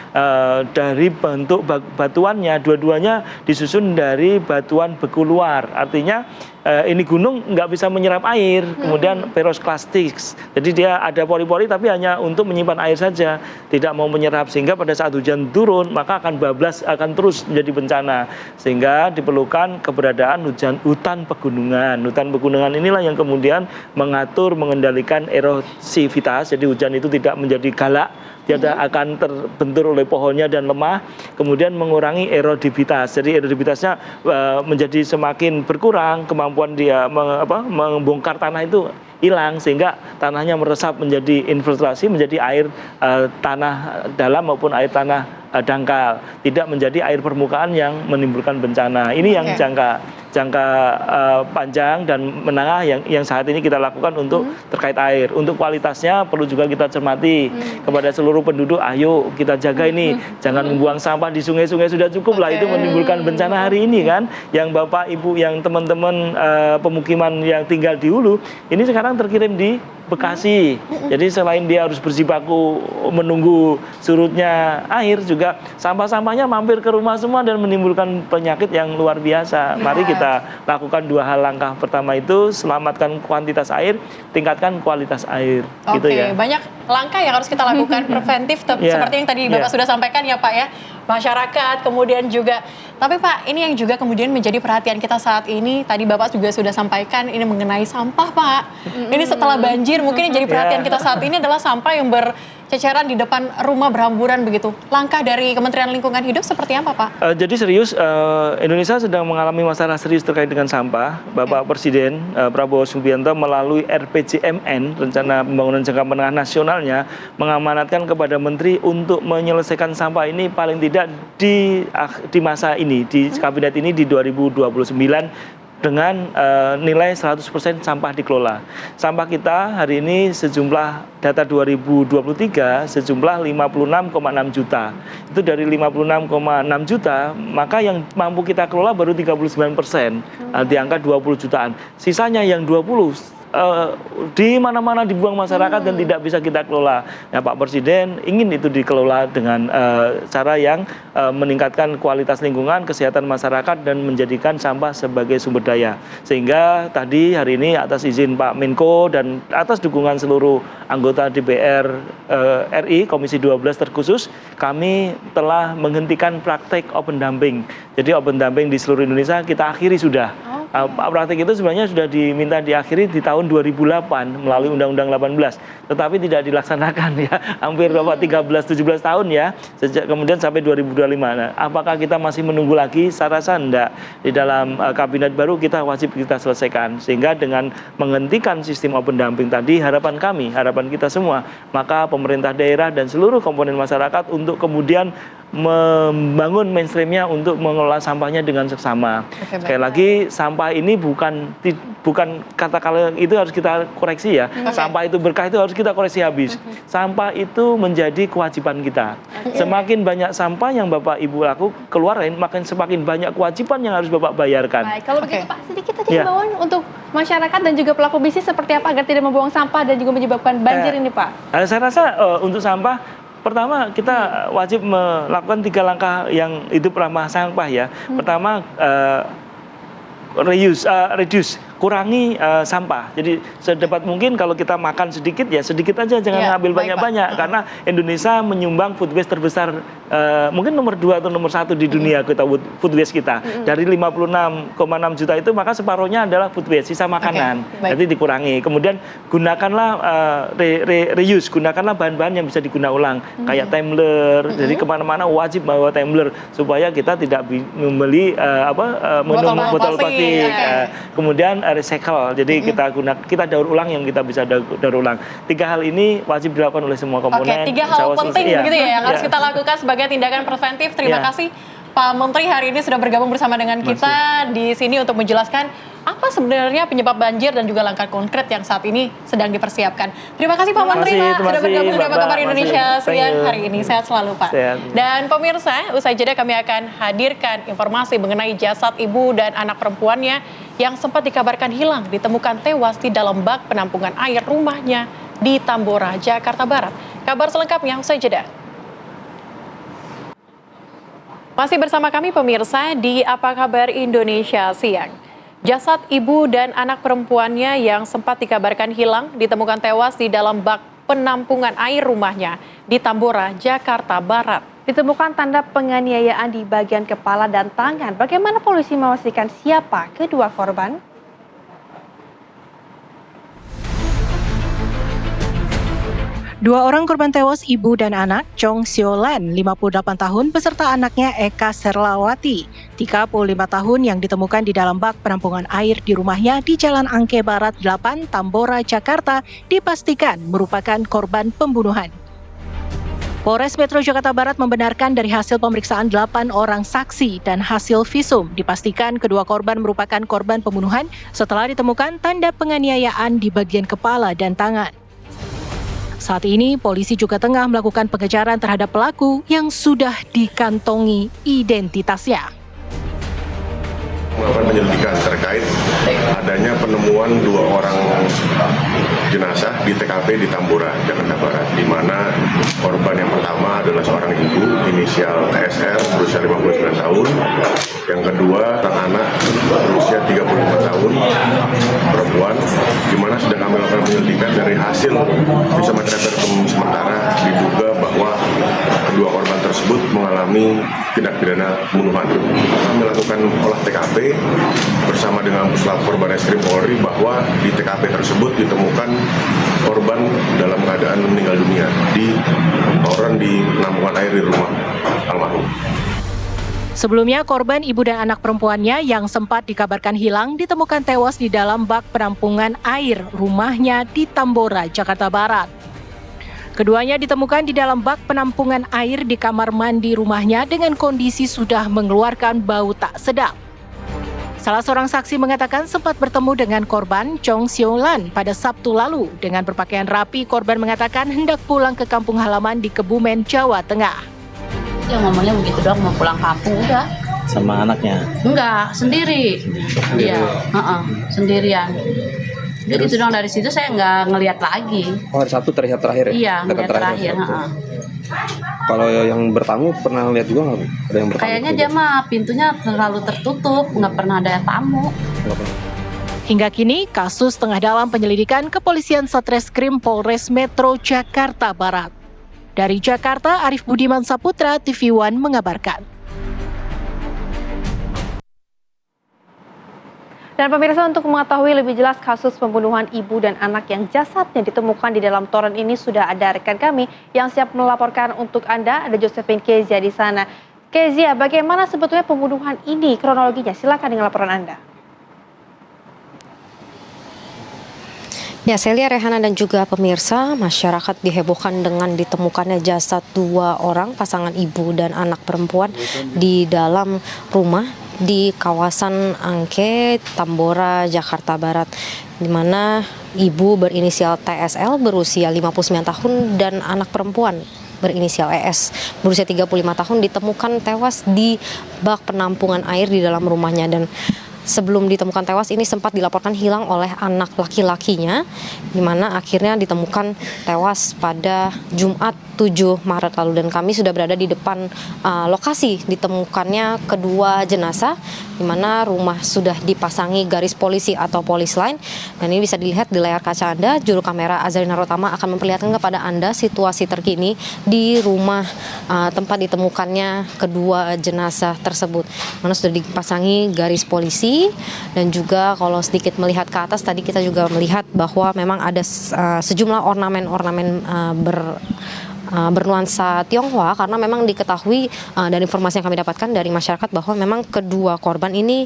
dari bentuk batuannya dua-duanya disusun dari batuan beku luar, artinya ini gunung nggak bisa menyerap air, kemudian perosklastik, jadi dia ada pori-pori tapi hanya untuk menyimpan air saja, tidak mau menyerap, sehingga pada saat hujan turun maka akan bablas, akan terus menjadi bencana, sehingga diperlukan keberadaan hutan pegunungan. Hutan pegunungan inilah yang kemudian mengatur, mengendalikan erosivitas, jadi hujan itu tidak menjadi galak, tidak akan terbentur oleh pohonnya dan lemah, kemudian mengurangi erodivitas, jadi erodivitasnya menjadi semakin berkurang, kemampuan dia membongkar tanah itu hilang, sehingga tanahnya meresap menjadi infiltrasi, menjadi air tanah dalam maupun air tanah dangkal, tidak menjadi air permukaan yang menimbulkan bencana. Ini yang jangka panjang dan menengah yang saat ini kita lakukan untuk terkait air. Untuk kualitasnya perlu juga kita cermati kepada seluruh penduduk, ayo kita jaga ini, jangan membuang sampah di sungai-sungai, sudah cukup lah itu menimbulkan bencana hari ini kan. Yang Bapak Ibu, yang teman-teman pemukiman yang tinggal di hulu, ini sekarang terkirim di Bekasi. Jadi selain dia harus berjibaku menunggu surutnya air, juga sampah-sampahnya mampir ke rumah semua dan menimbulkan penyakit yang luar biasa. Mari kita lakukan dua hal. Langkah pertama itu selamatkan kuantitas air, tingkatkan kualitas air. Gitu ya. Banyak langkah yang harus kita lakukan preventif seperti yang tadi Bapak sudah sampaikan ya Pak ya. Masyarakat kemudian juga, tapi Pak, ini yang juga kemudian menjadi perhatian kita saat ini, tadi Bapak juga sudah sampaikan ini mengenai sampah Pak. Ini setelah banjir mungkin yang jadi perhatian kita saat ini adalah sampah yang berceceran di depan rumah, berhamburan begitu. Langkah dari Kementerian Lingkungan Hidup seperti apa Pak? Jadi serius, Indonesia sedang mengalami masalah serius terkait dengan sampah. Bapak Presiden Prabowo Subianto melalui RPJMN, Rencana Pembangunan Jangka Menengah Nasionalnya, mengamanatkan kepada Menteri untuk menyelesaikan sampah ini paling tidak di masa ini, di kabinet ini di 2029 dengan nilai 100% sampah dikelola. Sampah kita hari ini sejumlah data 2023 sejumlah 56,6 juta. Itu dari 56,6 juta, maka yang mampu kita kelola baru 39%, di angka 20 jutaan. Sisanya yang 20 di mana-mana dibuang masyarakat dan tidak bisa kita kelola. Nah, Pak Presiden ingin itu dikelola dengan cara yang meningkatkan kualitas lingkungan, kesehatan masyarakat, dan menjadikan sampah sebagai sumber daya. Sehingga tadi hari ini atas izin Pak Menko dan atas dukungan seluruh anggota DPR RI Komisi 12 terkhusus, kami telah menghentikan praktek open dumping. Jadi open dumping di seluruh Indonesia kita akhiri sudah. Praktik itu sebenarnya sudah diminta diakhiri di tahun 2008 melalui Undang-Undang 18, tetapi tidak dilaksanakan ya, hampir 13-17 tahun ya, sejak kemudian sampai 2025. Nah, apakah kita masih menunggu lagi? Saya rasa enggak. Di dalam kabinet baru kita wajib kita selesaikan, sehingga dengan menghentikan sistem open dumping tadi, harapan kami, harapan kita semua, maka pemerintah daerah dan seluruh komponen masyarakat untuk kemudian membangun mainstreamnya untuk mengelola sampahnya dengan seksama. Sekali lagi, sampah ini bukan kata-kata itu harus kita koreksi ya. Sampah itu berkah itu harus kita koreksi habis. Sampah itu menjadi kewajiban kita. Semakin banyak sampah yang Bapak Ibu keluarin, makin semakin banyak kewajiban yang harus Bapak bayarkan. Baik, kalau begitu Pak, sedikit aja himbauan untuk masyarakat dan juga pelaku bisnis seperti apa agar tidak membuang sampah dan juga menyebabkan banjir ini Pak? Saya rasa untuk sampah, pertama kita wajib melakukan 3 langkah yang hidup ramah sampah ya. Pertama, reduce, kurangi sampah. Jadi sedapat mungkin kalau kita makan sedikit ya sedikit aja, jangan ngambil banyak-banyak. Karena Indonesia menyumbang food waste terbesar, mungkin nomor 2 atau nomor 1 di dunia kita food waste kita. Dari 56,6 juta itu maka separuhnya adalah food waste, sisa makanan. Jadi dikurangi. Kemudian gunakanlah reuse, gunakanlah bahan-bahan yang bisa digunakan ulang, kayak tumbler. Jadi kemana-mana wajib bawa tumbler supaya kita tidak membeli minum botol plastik. Kemudian recycle, jadi kita daur ulang yang kita bisa daur ulang. 3 hal ini wajib dilakukan oleh semua komponen. 3 hal penting begitu ya yang harus kita lakukan sebagai tindakan preventif. Terima kasih Pak Menteri hari ini sudah bergabung bersama dengan kita di sini untuk menjelaskan apa sebenarnya penyebab banjir dan juga langkah konkret yang saat ini sedang dipersiapkan. Terima kasih Pak Menteri sudah bergabung di Apa Kabar Indonesia siang hari ini. Sehat selalu Pak. Dan pemirsa, usai jeda kami akan hadirkan informasi mengenai jasad ibu dan anak perempuannya yang sempat dikabarkan hilang ditemukan tewas di dalam bak penampungan air rumahnya di Tambora, Jakarta Barat. Kabar selengkapnya usai jeda. Masih bersama kami pemirsa di Apa Kabar Indonesia siang. Jasad ibu dan anak perempuannya yang sempat dikabarkan hilang ditemukan tewas di dalam bak penampungan air rumahnya di Tambora, Jakarta Barat. Ditemukan tanda penganiayaan di bagian kepala dan tangan. Bagaimana polisi memastikan siapa kedua korban? Dua orang korban tewas, ibu dan anak, Chong Siolan, 58 tahun, beserta anaknya Eka Serlawati, 35 tahun yang ditemukan di dalam bak penampungan air di rumahnya di Jalan Angke Barat 8, Tambora, Jakarta, dipastikan merupakan korban pembunuhan. Polres Metro Jakarta Barat membenarkan dari hasil pemeriksaan 8 orang saksi dan hasil visum dipastikan kedua korban merupakan korban pembunuhan setelah ditemukan tanda penganiayaan di bagian kepala dan tangan. Saat ini, polisi juga tengah melakukan pengejaran terhadap pelaku yang sudah dikantongi identitasnya. Melakukan penyelidikan terkait adanya penemuan 2 orang jenazah di TKP di Tambora, Jakarta Barat, di mana korban yang pertama adalah seorang ibu inisial SR berusia 59 tahun, yang kedua sang anak berusia 35 tahun perempuan, di mana sedang kami lakukan penyelidikan. Dari hasil visum et repertum sementara diduga bahwa kedua korban tersebut mengalami tindak pidana pembunuhan. Kami lakukan olah TKP bersama dengan Puslap Barreskrim Polri bahwa di TKP tersebut ditemukan korban dalam keadaan meninggal dunia di tawuran di penampungan air di rumah almarhum. Sebelumnya, korban ibu dan anak perempuannya yang sempat dikabarkan hilang ditemukan tewas di dalam bak penampungan air rumahnya di Tambora, Jakarta Barat. Keduanya ditemukan di dalam bak penampungan air di kamar mandi rumahnya dengan kondisi sudah mengeluarkan bau tak sedap. Salah seorang saksi mengatakan sempat bertemu dengan korban Chong Siolan pada Sabtu lalu. Dengan berpakaian rapi, korban mengatakan hendak pulang ke kampung halaman di Kebumen, Jawa Tengah. Ya ngomongnya begitu doang, mau pulang kampung udah. Sama anaknya? Enggak, sendiri. Iya, sendirian. Jadi gitu dong, dari situ saya nggak ngelihat lagi. Oh, hari Sabtu terlihat terakhir ya? Iya, ngelihat terakhir. Kalau yang bertamu pernah lihat juga nggak? Ada yang bertamu? Kayaknya dia mah pintunya terlalu tertutup, nggak pernah ada tamu. Hingga kini, kasus tengah dalam penyelidikan Kepolisian Satreskrim Polres Metro Jakarta Barat. Dari Jakarta, Arif Budiman Saputra, TV One mengabarkan. Dan pemirsa, untuk mengetahui lebih jelas kasus pembunuhan ibu dan anak yang jasadnya ditemukan di dalam toren ini, sudah ada rekan kami yang siap melaporkan untuk Anda. Ada Josephine Kezia di sana. Kezia, bagaimana sebetulnya pembunuhan ini kronologinya? Silakan dengan laporan Anda. Ya, Celia, Rehana dan juga pemirsa, masyarakat dihebohkan dengan ditemukannya jasad 2 orang pasangan ibu dan anak perempuan di dalam rumah di kawasan Angke, Tambora, Jakarta Barat, di mana ibu berinisial TSL berusia 59 tahun dan anak perempuan berinisial ES berusia 35 tahun ditemukan tewas di bak penampungan air di dalam rumahnya. Dan sebelum ditemukan tewas ini sempat dilaporkan hilang oleh anak laki-lakinya, di mana akhirnya ditemukan tewas pada Jumat 7 Maret lalu. Dan kami sudah berada di depan lokasi ditemukannya kedua jenazah, di mana rumah sudah dipasangi garis polisi atau polis line. Dan ini bisa dilihat di layar kaca Anda, juru kamera Azrina Rotama akan memperlihatkan kepada Anda situasi terkini di rumah tempat ditemukannya kedua jenazah tersebut, mana sudah dipasangi garis polisi. Dan juga kalau sedikit melihat ke atas, tadi kita juga melihat bahwa memang ada sejumlah ornamen-ornamen bernuansa Tionghoa, karena memang diketahui dari informasi yang kami dapatkan dari masyarakat bahwa memang kedua korban ini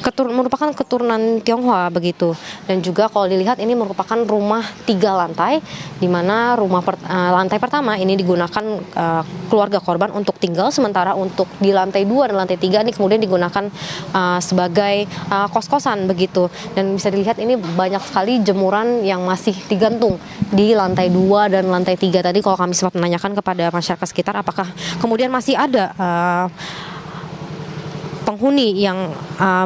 merupakan keturunan Tionghoa begitu. Dan juga kalau dilihat ini merupakan rumah 3 lantai, di mana rumah lantai pertama ini digunakan keluarga korban untuk tinggal, sementara untuk di lantai 2 dan lantai 3 ini kemudian digunakan sebagai kos-kosan begitu. Dan bisa dilihat ini banyak sekali jemuran yang masih digantung di lantai 2 dan lantai 3. Tadi kalau kami sempat menanyakan kepada masyarakat sekitar apakah kemudian masih ada penghuni yang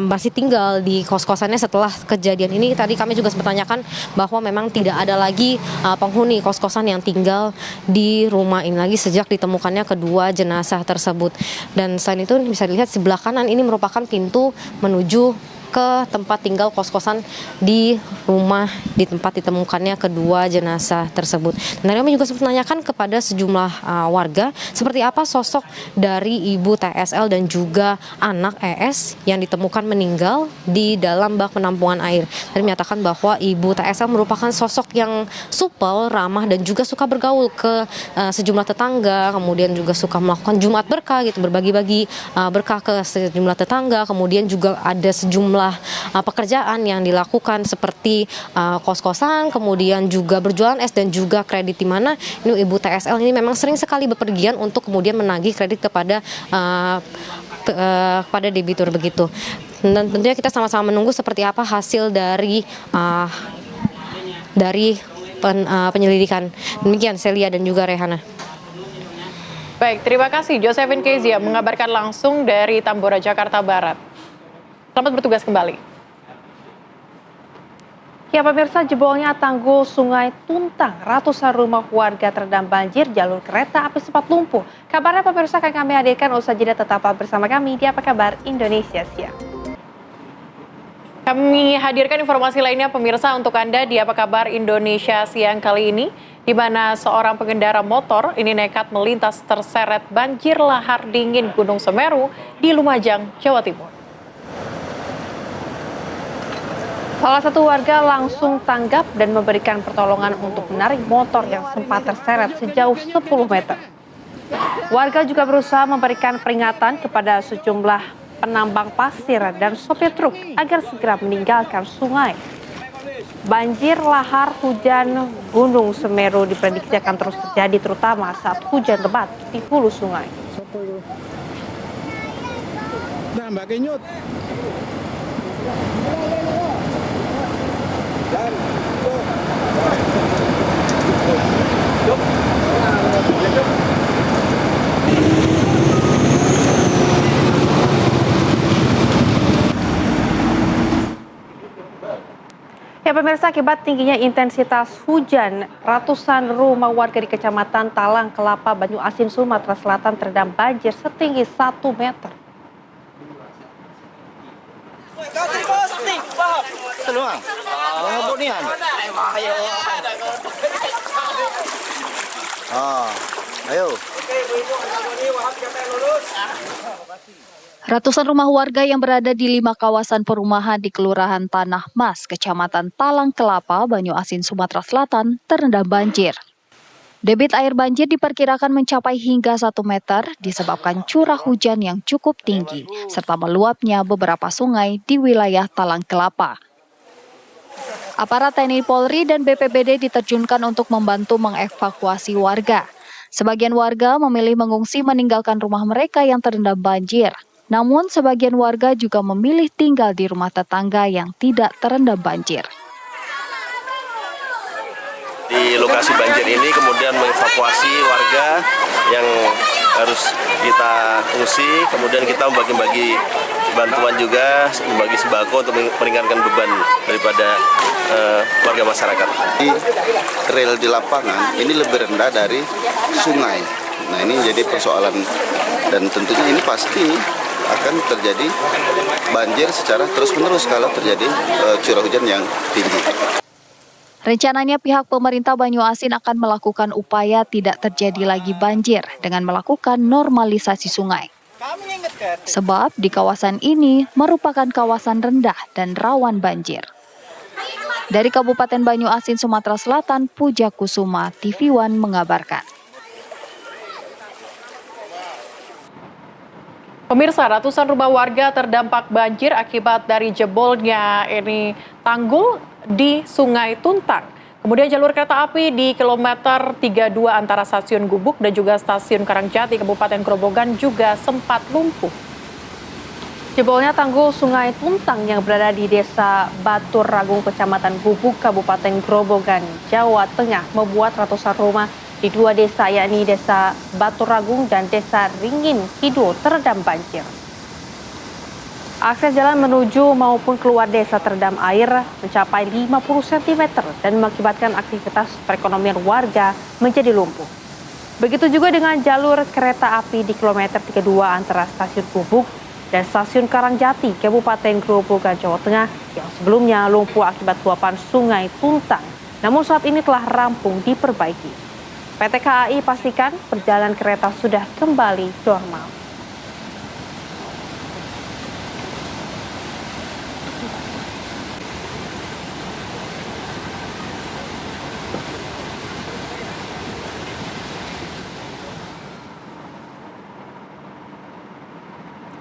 masih tinggal di kos-kosannya setelah kejadian ini. Tadi kami juga sempat tanyakan bahwa memang tidak ada lagi penghuni kos-kosan yang tinggal di rumah ini lagi sejak ditemukannya kedua jenazah tersebut. Dan selain itu bisa dilihat sebelah kanan ini merupakan pintu menuju ke tempat tinggal kos-kosan di rumah di tempat ditemukannya kedua jenazah tersebut. Dan kami juga sempat menanyakan kepada sejumlah warga seperti apa sosok dari ibu TSL dan juga anak ES yang ditemukan meninggal di dalam bak penampungan air. Tadi menyatakan bahwa ibu TSL merupakan sosok yang supel, ramah dan juga suka bergaul ke sejumlah tetangga, kemudian juga suka melakukan Jumat berkah gitu, berbagi-bagi berkah ke sejumlah tetangga. Kemudian juga ada sejumlah pekerjaan yang dilakukan seperti kos-kosan, kemudian juga berjualan es dan juga kredit, di mana ini ibu TSL ini memang sering sekali bepergian untuk kemudian menagih kredit kepada debitur begitu. Dan tentunya kita sama-sama menunggu seperti apa hasil dari penyelidikan. Demikian Celia dan juga Rehana. Baik, terima kasih Josephine Kezia mengabarkan langsung dari Tambora, Jakarta Barat. Selamat bertugas kembali. Ya pemirsa, jebolnya tanggul Sungai Tuntang, ratusan rumah warga terendam banjir, jalur kereta api sempat lumpuh. Kabarnya pemirsa akan kami hadirkan usai jeda, tetaplah bersama kami di Apa Kabar Indonesia Siang. Kami hadirkan informasi lainnya pemirsa untuk Anda di Apa Kabar Indonesia Siang kali ini, di mana seorang pengendara motor ini nekat melintas terseret banjir lahar dingin Gunung Semeru di Lumajang, Jawa Timur. Salah satu warga langsung tanggap dan memberikan pertolongan untuk menarik motor yang sempat terseret sejauh 10 meter. Warga juga berusaha memberikan peringatan kepada sejumlah penambang pasir dan sopir truk agar segera meninggalkan sungai. Banjir lahar hujan Gunung Semeru diprediksi akan terus terjadi, terutama saat hujan lebat di hulu sungai. Nah, Mbak Kenyut. Ya pemirsa, akibat tingginya intensitas hujan, ratusan rumah warga di Kecamatan Talang Kelapa, Banyu Asin, Sumatera Selatan terendam banjir setinggi 1 meter. Ratusan rumah warga yang berada di 5 kawasan perumahan di Kelurahan Tanah Mas, Kecamatan Talang Kelapa, Banyu Asin, Sumatera Selatan terendam banjir. Debit air banjir diperkirakan mencapai hingga 1 meter disebabkan curah hujan yang cukup tinggi, serta meluapnya beberapa sungai di wilayah Talang Kelapa. Aparat TNI Polri dan BPBD diterjunkan untuk membantu mengevakuasi warga. Sebagian warga memilih mengungsi meninggalkan rumah mereka yang terendam banjir. Namun sebagian warga juga memilih tinggal di rumah tetangga yang tidak terendam banjir. Di lokasi banjir ini kemudian mengevakuasi warga yang harus kita ungsi, kemudian kita membagi-bagi bantuan juga, membagi sembako untuk meringankan beban daripada warga masyarakat. Rel di lapangan ini lebih rendah dari sungai. Nah ini jadi persoalan dan tentunya ini pasti akan terjadi banjir secara terus-menerus kalau terjadi curah hujan yang tinggi. Rencananya pihak pemerintah Banyuasin akan melakukan upaya tidak terjadi lagi banjir dengan melakukan normalisasi sungai. Sebab di kawasan ini merupakan kawasan rendah dan rawan banjir. Dari Kabupaten Banyuasin, Sumatera Selatan, Puja Kusuma, TV One mengabarkan. Pemirsa, ratusan rumah warga terdampak banjir akibat dari jebolnya tanggul di Sungai Tuntang. Kemudian jalur kereta api di kilometer 32 antara stasiun Gubuk dan juga stasiun Karangjati, Kabupaten Grobogan juga sempat lumpuh. Jebolnya tanggul Sungai Tuntang yang berada di Desa Batur Ragung, Kecamatan Gubuk, Kabupaten Grobogan, Jawa Tengah membuat ratusan rumah di dua desa yakni Desa Batur Ragung dan Desa Ringin Kidul terendam banjir. Akses jalan menuju maupun keluar desa terendam air mencapai 50 cm dan mengakibatkan aktivitas perekonomian warga menjadi lumpuh. Begitu juga dengan jalur kereta api di kilometer 32 antara stasiun Gubuk dan stasiun Karangjati, Kabupaten Grobogan, Jawa Tengah yang sebelumnya lumpuh akibat luapan Sungai Tuntang, namun saat ini telah rampung diperbaiki. PT KAI pastikan perjalanan kereta sudah kembali normal.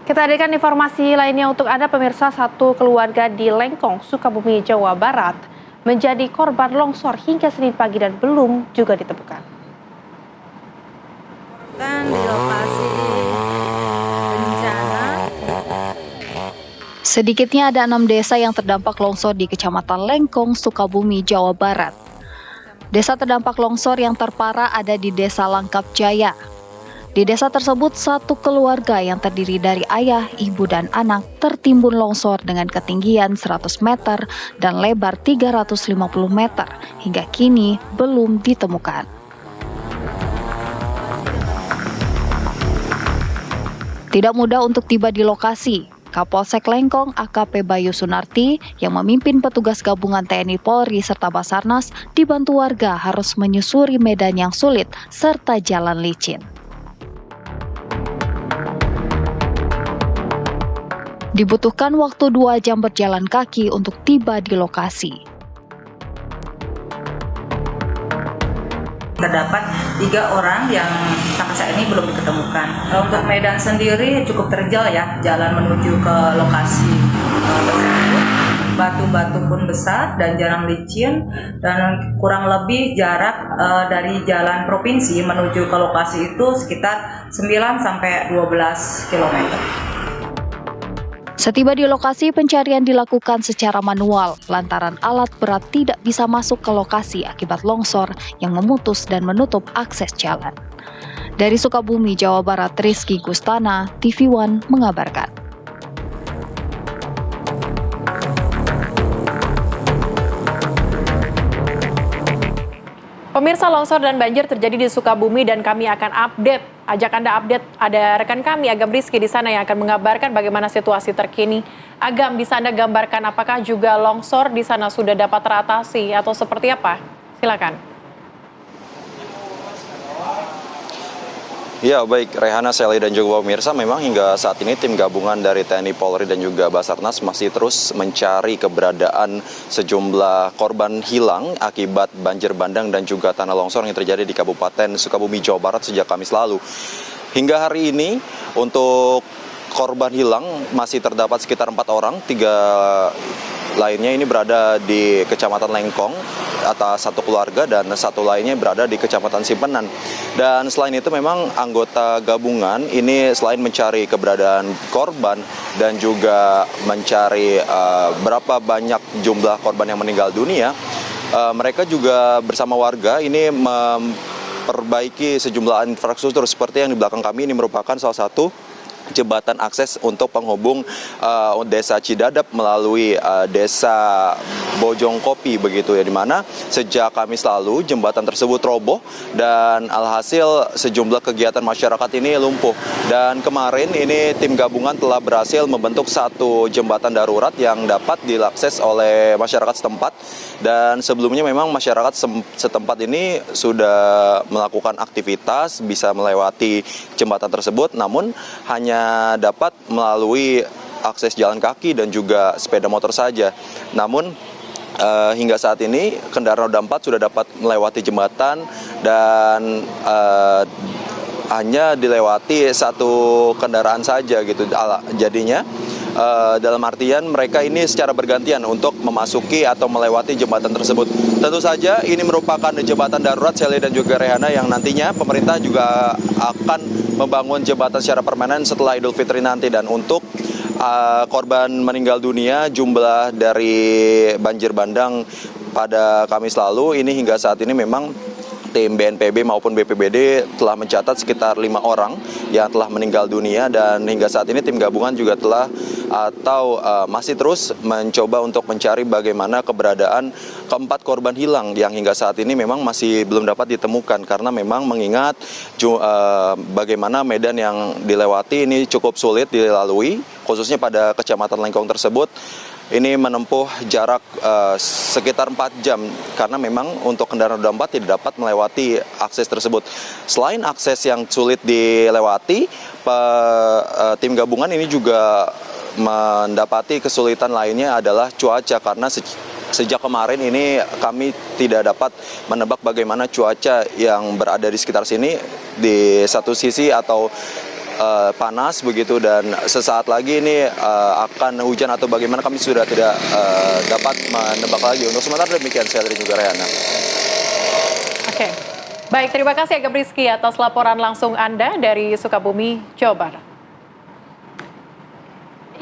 Kita hadirkan informasi lainnya untuk Anda pemirsa. Satu keluarga di Lengkong, Sukabumi, Jawa Barat menjadi korban longsor hingga Senin pagi dan belum juga ditemukan. Di lokasi bencana. Sedikitnya ada 6 desa yang terdampak longsor di Kecamatan Lengkong, Sukabumi, Jawa Barat. Desa terdampak longsor yang terparah ada di Desa Langkap Jaya. Di desa tersebut, satu keluarga yang terdiri dari ayah, ibu, dan anak tertimbun longsor dengan ketinggian 100 meter dan lebar 350 meter hingga kini belum ditemukan. Tidak mudah untuk tiba di lokasi. Kapolsek Lengkong AKP Bayu Sunarti yang memimpin petugas gabungan TNI Polri serta Basarnas dibantu warga harus menyusuri medan yang sulit serta jalan licin. Dibutuhkan waktu 2 jam berjalan kaki untuk tiba di lokasi. Terdapat 3 orang yang sampai saat ini belum diketemukan. Untuk medan sendiri cukup terjal ya, jalan menuju ke lokasi tersebut. Batu-batu pun besar dan jalan licin dan kurang lebih jarak dari jalan provinsi menuju ke lokasi itu sekitar 9 sampai 12 km. Setiba di lokasi, pencarian dilakukan secara manual lantaran alat berat tidak bisa masuk ke lokasi akibat longsor yang memutus dan menutup akses jalan. Dari Sukabumi, Jawa Barat, Rizky Gustana, TV One mengabarkan. Pemirsa, longsor dan banjir terjadi di Sukabumi dan kami akan ajak Anda update. Ada rekan kami, Agam Rizky di sana yang akan mengabarkan bagaimana situasi terkini. Agam, bisa Anda gambarkan apakah juga longsor di sana sudah dapat teratasi atau seperti apa? Silakan. Ya, baik Rehana, Sally, dan juga pemirsa, memang hingga saat ini tim gabungan dari TNI Polri dan juga Basarnas masih terus mencari keberadaan sejumlah korban hilang akibat banjir bandang dan juga tanah longsor yang terjadi di Kabupaten Sukabumi, Jawa Barat sejak Kamis lalu. Hingga hari ini untuk korban hilang masih terdapat sekitar 4 orang, 3 lainnya ini berada di Kecamatan Lengkong atas satu keluarga dan satu lainnya berada di Kecamatan Simpenan. Dan selain itu memang anggota gabungan ini selain mencari keberadaan korban dan juga mencari berapa banyak jumlah korban yang meninggal dunia, mereka juga bersama warga ini memperbaiki sejumlah infrastruktur seperti yang di belakang kami. Ini merupakan salah satu jembatan akses untuk penghubung desa Cidadap melalui desa Bojongkopi begitu ya, di mana sejak Kamis lalu jembatan tersebut roboh dan alhasil sejumlah kegiatan masyarakat ini lumpuh. Dan kemarin ini tim gabungan telah berhasil membentuk satu jembatan darurat yang dapat diakses oleh masyarakat setempat. Dan sebelumnya memang masyarakat setempat ini sudah melakukan aktivitas bisa melewati jembatan tersebut, namun hanya dapat melalui akses jalan kaki dan juga sepeda motor saja. Namun hingga saat ini kendaraan roda 4 sudah dapat melewati jembatan dan hanya dilewati satu kendaraan saja gitu. Jadinya dalam artian mereka ini secara bergantian untuk memasuki atau melewati jembatan tersebut. Tentu saja ini merupakan jembatan darurat, Sally dan juga Rehana, yang nantinya pemerintah juga akan membangun jembatan secara permanen setelah Idul Fitri nanti. Dan untuk korban meninggal dunia, jumlah dari banjir bandang pada Kamis lalu ini hingga saat ini memang tim BNPB maupun BPBD telah mencatat sekitar 5 orang yang telah meninggal dunia, dan hingga saat ini tim gabungan juga telah masih terus mencoba untuk mencari bagaimana keberadaan keempat korban hilang yang hingga saat ini memang masih belum dapat ditemukan, karena memang mengingat bagaimana medan yang dilewati ini cukup sulit dilalui, khususnya pada Kecamatan Lengkong tersebut. Ini menempuh jarak sekitar 4 jam karena memang untuk kendaraan roda 4 tidak dapat melewati akses tersebut. Selain akses yang sulit dilewati, tim gabungan ini juga mendapati kesulitan lainnya adalah cuaca, karena sejak kemarin ini kami tidak dapat menebak bagaimana cuaca yang berada di sekitar sini. Di satu sisi atau panas begitu, dan sesaat lagi ini akan hujan atau bagaimana kami sudah tidak dapat menebak lagi. Untuk sementara demikian, saya dan juga Rehana. Oke, baik, terima kasih Agam Rizky atas laporan langsung Anda dari Sukabumi, Jawa Barat.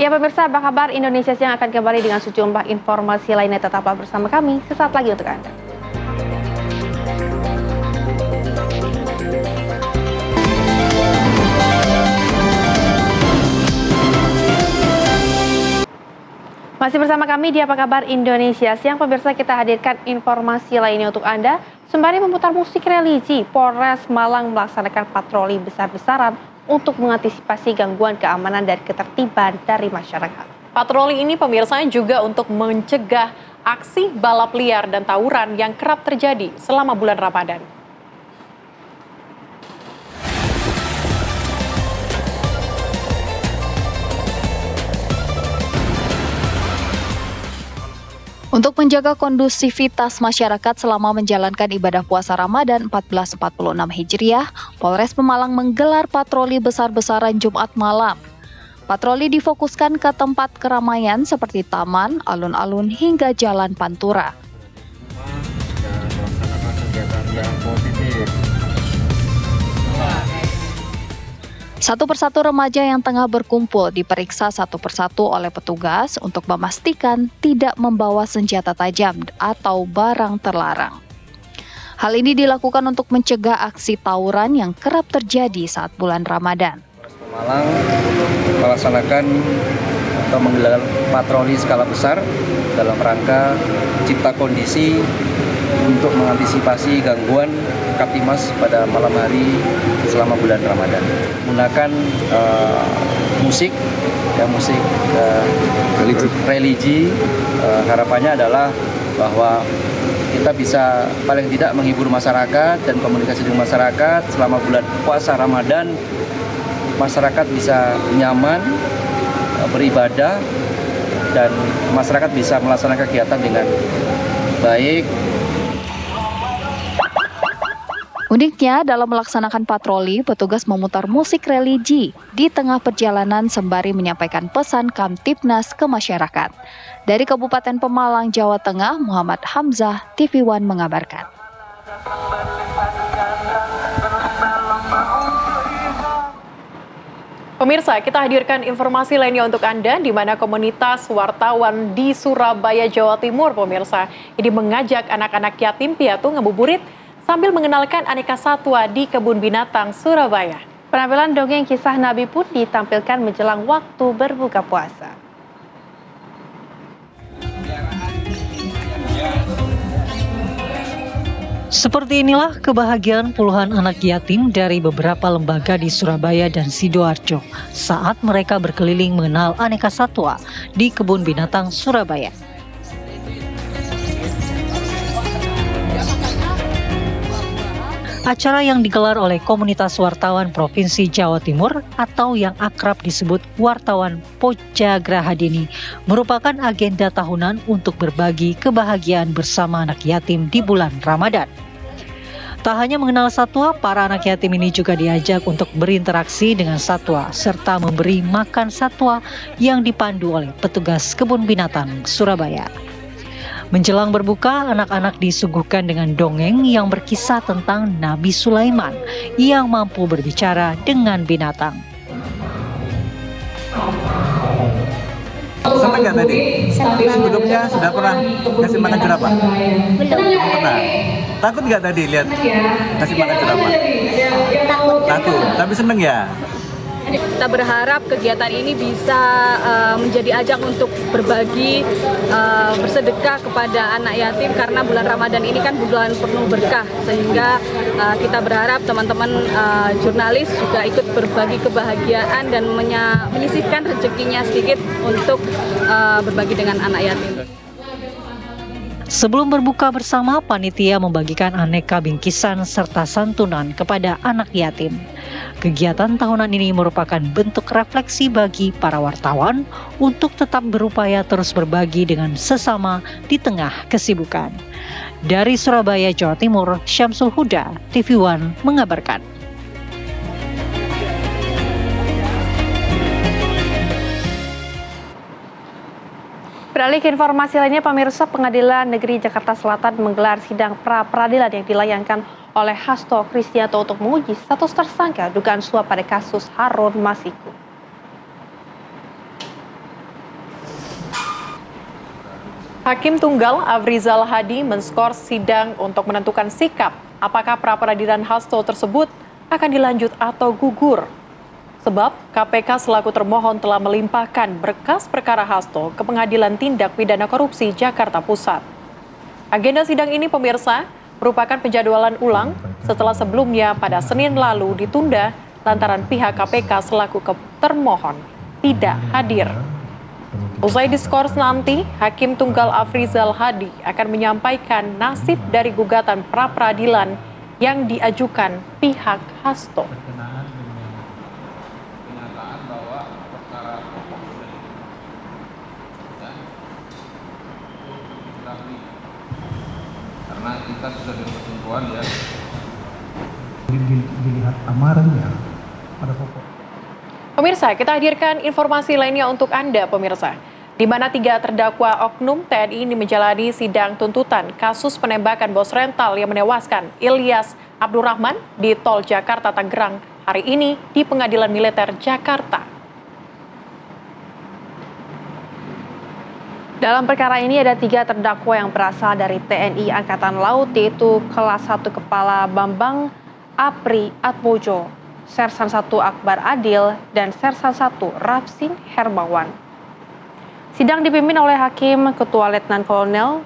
Ya pemirsa, apa kabar Indonesia Siang akan kembali dengan sejumlah informasi lainnya. Tetaplah bersama kami sesaat lagi untuk Anda. Masih bersama kami di Apa Kabar Indonesia Siang, pemirsa, kita hadirkan informasi lainnya untuk Anda. Sembari memutar musik religi, Polres Malang melaksanakan patroli besar-besaran untuk mengantisipasi gangguan keamanan dan ketertiban dari masyarakat. Patroli ini pemirsa juga untuk mencegah aksi balap liar dan tawuran yang kerap terjadi selama bulan Ramadan. Untuk menjaga kondusivitas masyarakat selama menjalankan ibadah puasa Ramadan 1446 Hijriah, Polres Pemalang menggelar patroli besar-besaran Jumat malam. Patroli difokuskan ke tempat keramaian seperti taman, alun-alun, hingga jalan Pantura. Satu persatu remaja yang tengah berkumpul diperiksa satu persatu oleh petugas untuk memastikan tidak membawa senjata tajam atau barang terlarang. Hal ini dilakukan untuk mencegah aksi tawuran yang kerap terjadi saat bulan Ramadan. Malang melaksanakan atau menggelar patroli skala besar dalam rangka cipta kondisi untuk mengantisipasi gangguan Kaptimas pada malam hari selama bulan Ramadan. Menggunakan musik religi. Harapannya adalah bahwa kita bisa paling tidak menghibur masyarakat dan komunikasi dengan masyarakat selama bulan puasa Ramadan. Masyarakat bisa nyaman beribadah dan masyarakat bisa melaksanakan kegiatan dengan baik. Uniknya, dalam melaksanakan patroli, petugas memutar musik religi di tengah perjalanan sembari menyampaikan pesan Kamtibnas ke masyarakat. Dari Kabupaten Pemalang, Jawa Tengah, Muhammad Hamzah, TV One mengabarkan. Pemirsa, kita hadirkan informasi lainnya untuk Anda, di mana komunitas wartawan di Surabaya, Jawa Timur, pemirsa, ini mengajak anak-anak yatim piatu ngabuburit sambil mengenalkan aneka satwa di kebun binatang Surabaya. Penampilan dongeng kisah Nabi pun ditampilkan menjelang waktu berbuka puasa. Seperti inilah kebahagiaan puluhan anak yatim dari beberapa lembaga di Surabaya dan Sidoarjo saat mereka berkeliling mengenal aneka satwa di kebun binatang Surabaya. Acara yang digelar oleh komunitas wartawan Provinsi Jawa Timur atau yang akrab disebut Wartawan Poja Grahadini merupakan agenda tahunan untuk berbagi kebahagiaan bersama anak yatim di bulan Ramadan. Tak hanya mengenal satwa, para anak yatim ini juga diajak untuk berinteraksi dengan satwa serta memberi makan satwa yang dipandu oleh petugas kebun binatang Surabaya. Menjelang berbuka, anak-anak disuguhkan dengan dongeng yang berkisah tentang Nabi Sulaiman yang mampu berbicara dengan binatang. Sampai nggak tadi? Sebelumnya sudah pernah kasih makan jerapah? Belum pernah. Takut nggak tadi lihat kasih makan jerapah? Takut, tapi seneng ya? Kita berharap kegiatan ini bisa menjadi ajang untuk berbagi, bersedekah kepada anak yatim, karena bulan Ramadan ini kan bulan penuh berkah, sehingga kita berharap teman-teman jurnalis juga ikut berbagi kebahagiaan dan menyisihkan rezekinya sedikit untuk berbagi dengan anak yatim. Sebelum berbuka bersama, panitia membagikan aneka bingkisan serta santunan kepada anak yatim. Kegiatan tahunan ini merupakan bentuk refleksi bagi para wartawan untuk tetap berupaya terus berbagi dengan sesama di tengah kesibukan. Dari Surabaya, Jawa Timur, Syamsul Huda, TV One mengabarkan. Beralih ke informasi lainnya, pemirsa, Pengadilan Negeri Jakarta Selatan menggelar sidang pra-peradilan yang dilayangkan oleh Hasto Kristianto untuk menguji status tersangka dugaan suap pada kasus Harun Masiku. Hakim Tunggal Afrizal Hadi menskor sidang untuk menentukan sikap apakah pra-peradilan Hasto tersebut akan dilanjut atau gugur. Sebab KPK selaku termohon telah melimpahkan berkas perkara Hasto ke Pengadilan Tindak Pidana Korupsi Jakarta Pusat. Agenda sidang ini, pemirsa, merupakan penjadwalan ulang setelah sebelumnya pada Senin lalu ditunda lantaran pihak KPK selaku termohon tidak hadir. Usai diskors nanti, Hakim Tunggal Afrizal Hadi akan menyampaikan nasib dari gugatan pra-peradilan yang diajukan pihak Hasto. Karena kita sudah berkesimpulan ya. Dilihat amarannya pada pokok. Pemirsa, kita hadirkan informasi lainnya untuk Anda, pemirsa. Di mana 3 terdakwa oknum TNI ini menjalani sidang tuntutan kasus penembakan bos rental yang menewaskan Ilyas Abdurrahman di Tol Jakarta Tangerang hari ini di Pengadilan Militer Jakarta. Dalam perkara ini ada 3 terdakwa yang berasal dari TNI Angkatan Laut, yaitu kelas 1 Kepala Bambang Apri Atmojo, Sersan 1 Akbar Adil, dan Sersan 1 Rapsin Hermawan. Sidang dipimpin oleh Hakim Ketua Letnan Kolonel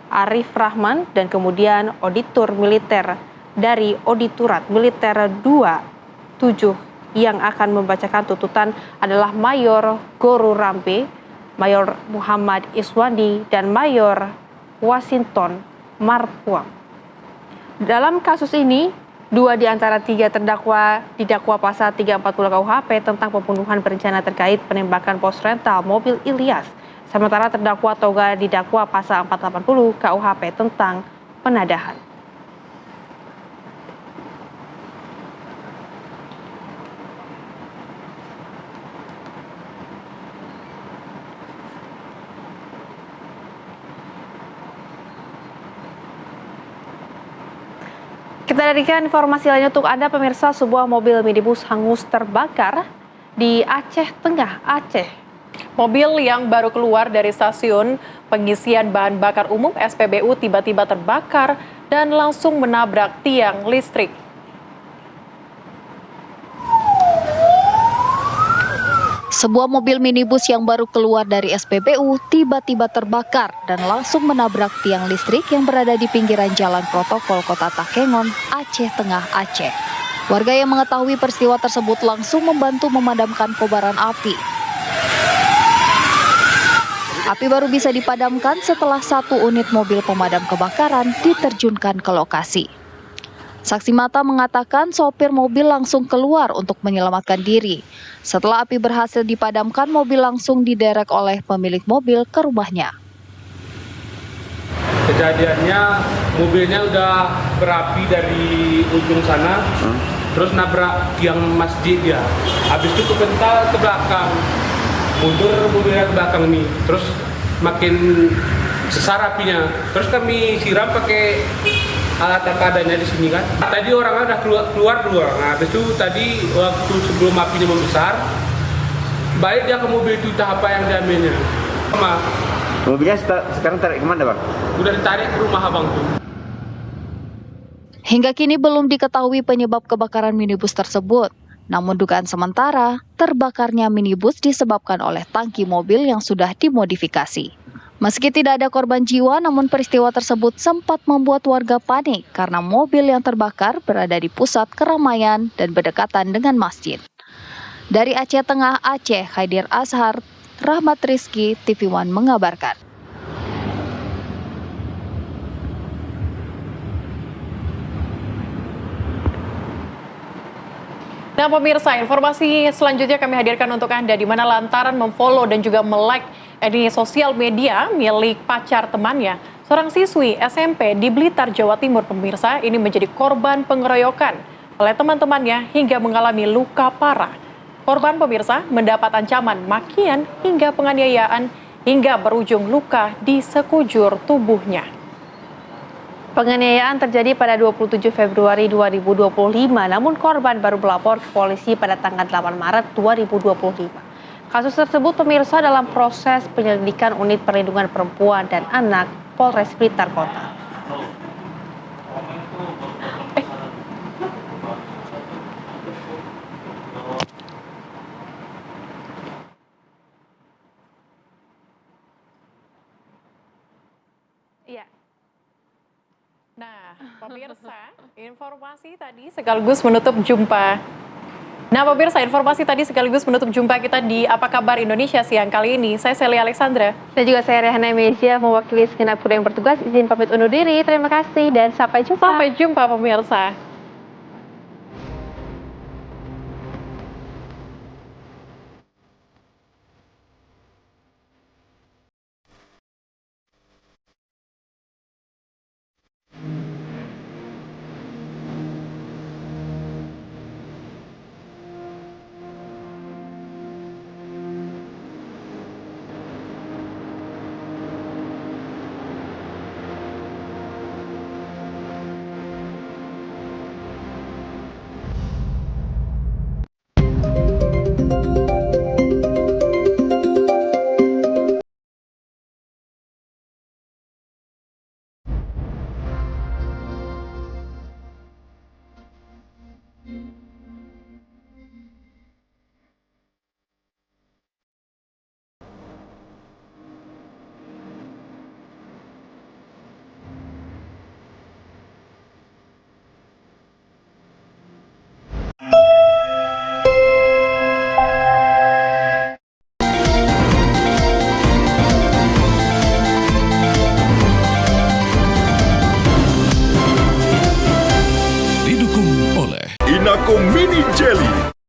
Arif Rahman dan kemudian Auditor Militer dari Auditorat Militer 27 yang akan membacakan tuntutan adalah Mayor Guru Rampe, Mayor Muhammad Iswandi, dan Mayor Washington Marpuang. Dalam kasus ini, 2 di antara 3 terdakwa didakwa pasal 340 KUHP tentang pembunuhan berencana terkait penembakan pos rental mobil Ilyas. Sementara terdakwa Toga didakwa pasal 480 KUHP tentang penadahan. Kita darikan informasi lainnya untuk Anda pemirsa, sebuah mobil minibus hangus terbakar di Aceh Tengah, Aceh. Mobil yang baru keluar dari stasiun pengisian bahan bakar umum SPBU tiba-tiba terbakar dan langsung menabrak tiang listrik. Sebuah mobil minibus yang baru keluar dari SPBU tiba-tiba terbakar dan langsung menabrak tiang listrik yang berada di pinggiran jalan protokol Kota Takengon, Aceh Tengah, Aceh. Warga yang mengetahui peristiwa tersebut langsung membantu memadamkan kobaran api. Api baru bisa dipadamkan setelah 1 unit mobil pemadam kebakaran diterjunkan ke lokasi. Saksi mata mengatakan sopir mobil langsung keluar untuk menyelamatkan diri. Setelah api berhasil dipadamkan, mobil langsung diderek oleh pemilik mobil ke rumahnya. Kejadiannya mobilnya udah berapi dari ujung sana, terus nabrak tiang masjid ya. Habis itu kepental ke belakang, mundur mobilnya ke belakang nih, terus makin besar apinya. Terus kami siram pakai alat apa adanya di sini kan. Tadi orangnya udah keluar dua. Nah, habis itu tadi waktu sebelum apinya membesar, balik dia ke mobil itu, tahap apa yang diambilnya. Mobilnya sekarang tarik kemana, Bang? Udah ditarik ke rumah abang tuh. Hingga kini belum diketahui penyebab kebakaran minibus tersebut. Namun dugaan sementara, terbakarnya minibus disebabkan oleh tangki mobil yang sudah dimodifikasi. Meski tidak ada korban jiwa, namun peristiwa tersebut sempat membuat warga panik karena mobil yang terbakar berada di pusat keramaian dan berdekatan dengan masjid. Dari Aceh Tengah, Aceh, Khaidir Azhar, Rahmat Rizky, TV One mengabarkan. Nah pemirsa, informasi selanjutnya kami hadirkan untuk Anda, di mana lantaran memfollow dan juga melike di sosial media milik pacar temannya, seorang siswi SMP di Blitar, Jawa Timur, pemirsa, ini menjadi korban pengeroyokan oleh teman-temannya hingga mengalami luka parah. Korban, pemirsa, mendapat ancaman makian hingga penganiayaan hingga berujung luka di sekujur tubuhnya. Penganiayaan terjadi pada 27 Februari 2025, namun korban baru melapor ke polisi pada tanggal 8 Maret 2025. Kasus tersebut, pemirsa, dalam proses penyelidikan Unit Perlindungan Perempuan dan Anak Polres Blitar Kota. Iya. Nah, pemirsa, informasi tadi sekaligus menutup jumpa. Nah, pemirsa, informasi tadi sekaligus menutup jumpa kita di Apa Kabar Indonesia siang kali ini. Saya Celia Alexandra. Dan juga saya Rehana Mesia, mewakili segenap kru yang bertugas. Izin pamit undur diri. Terima kasih dan sampai jumpa. Sampai jumpa, pemirsa. Inako Mini Jelly.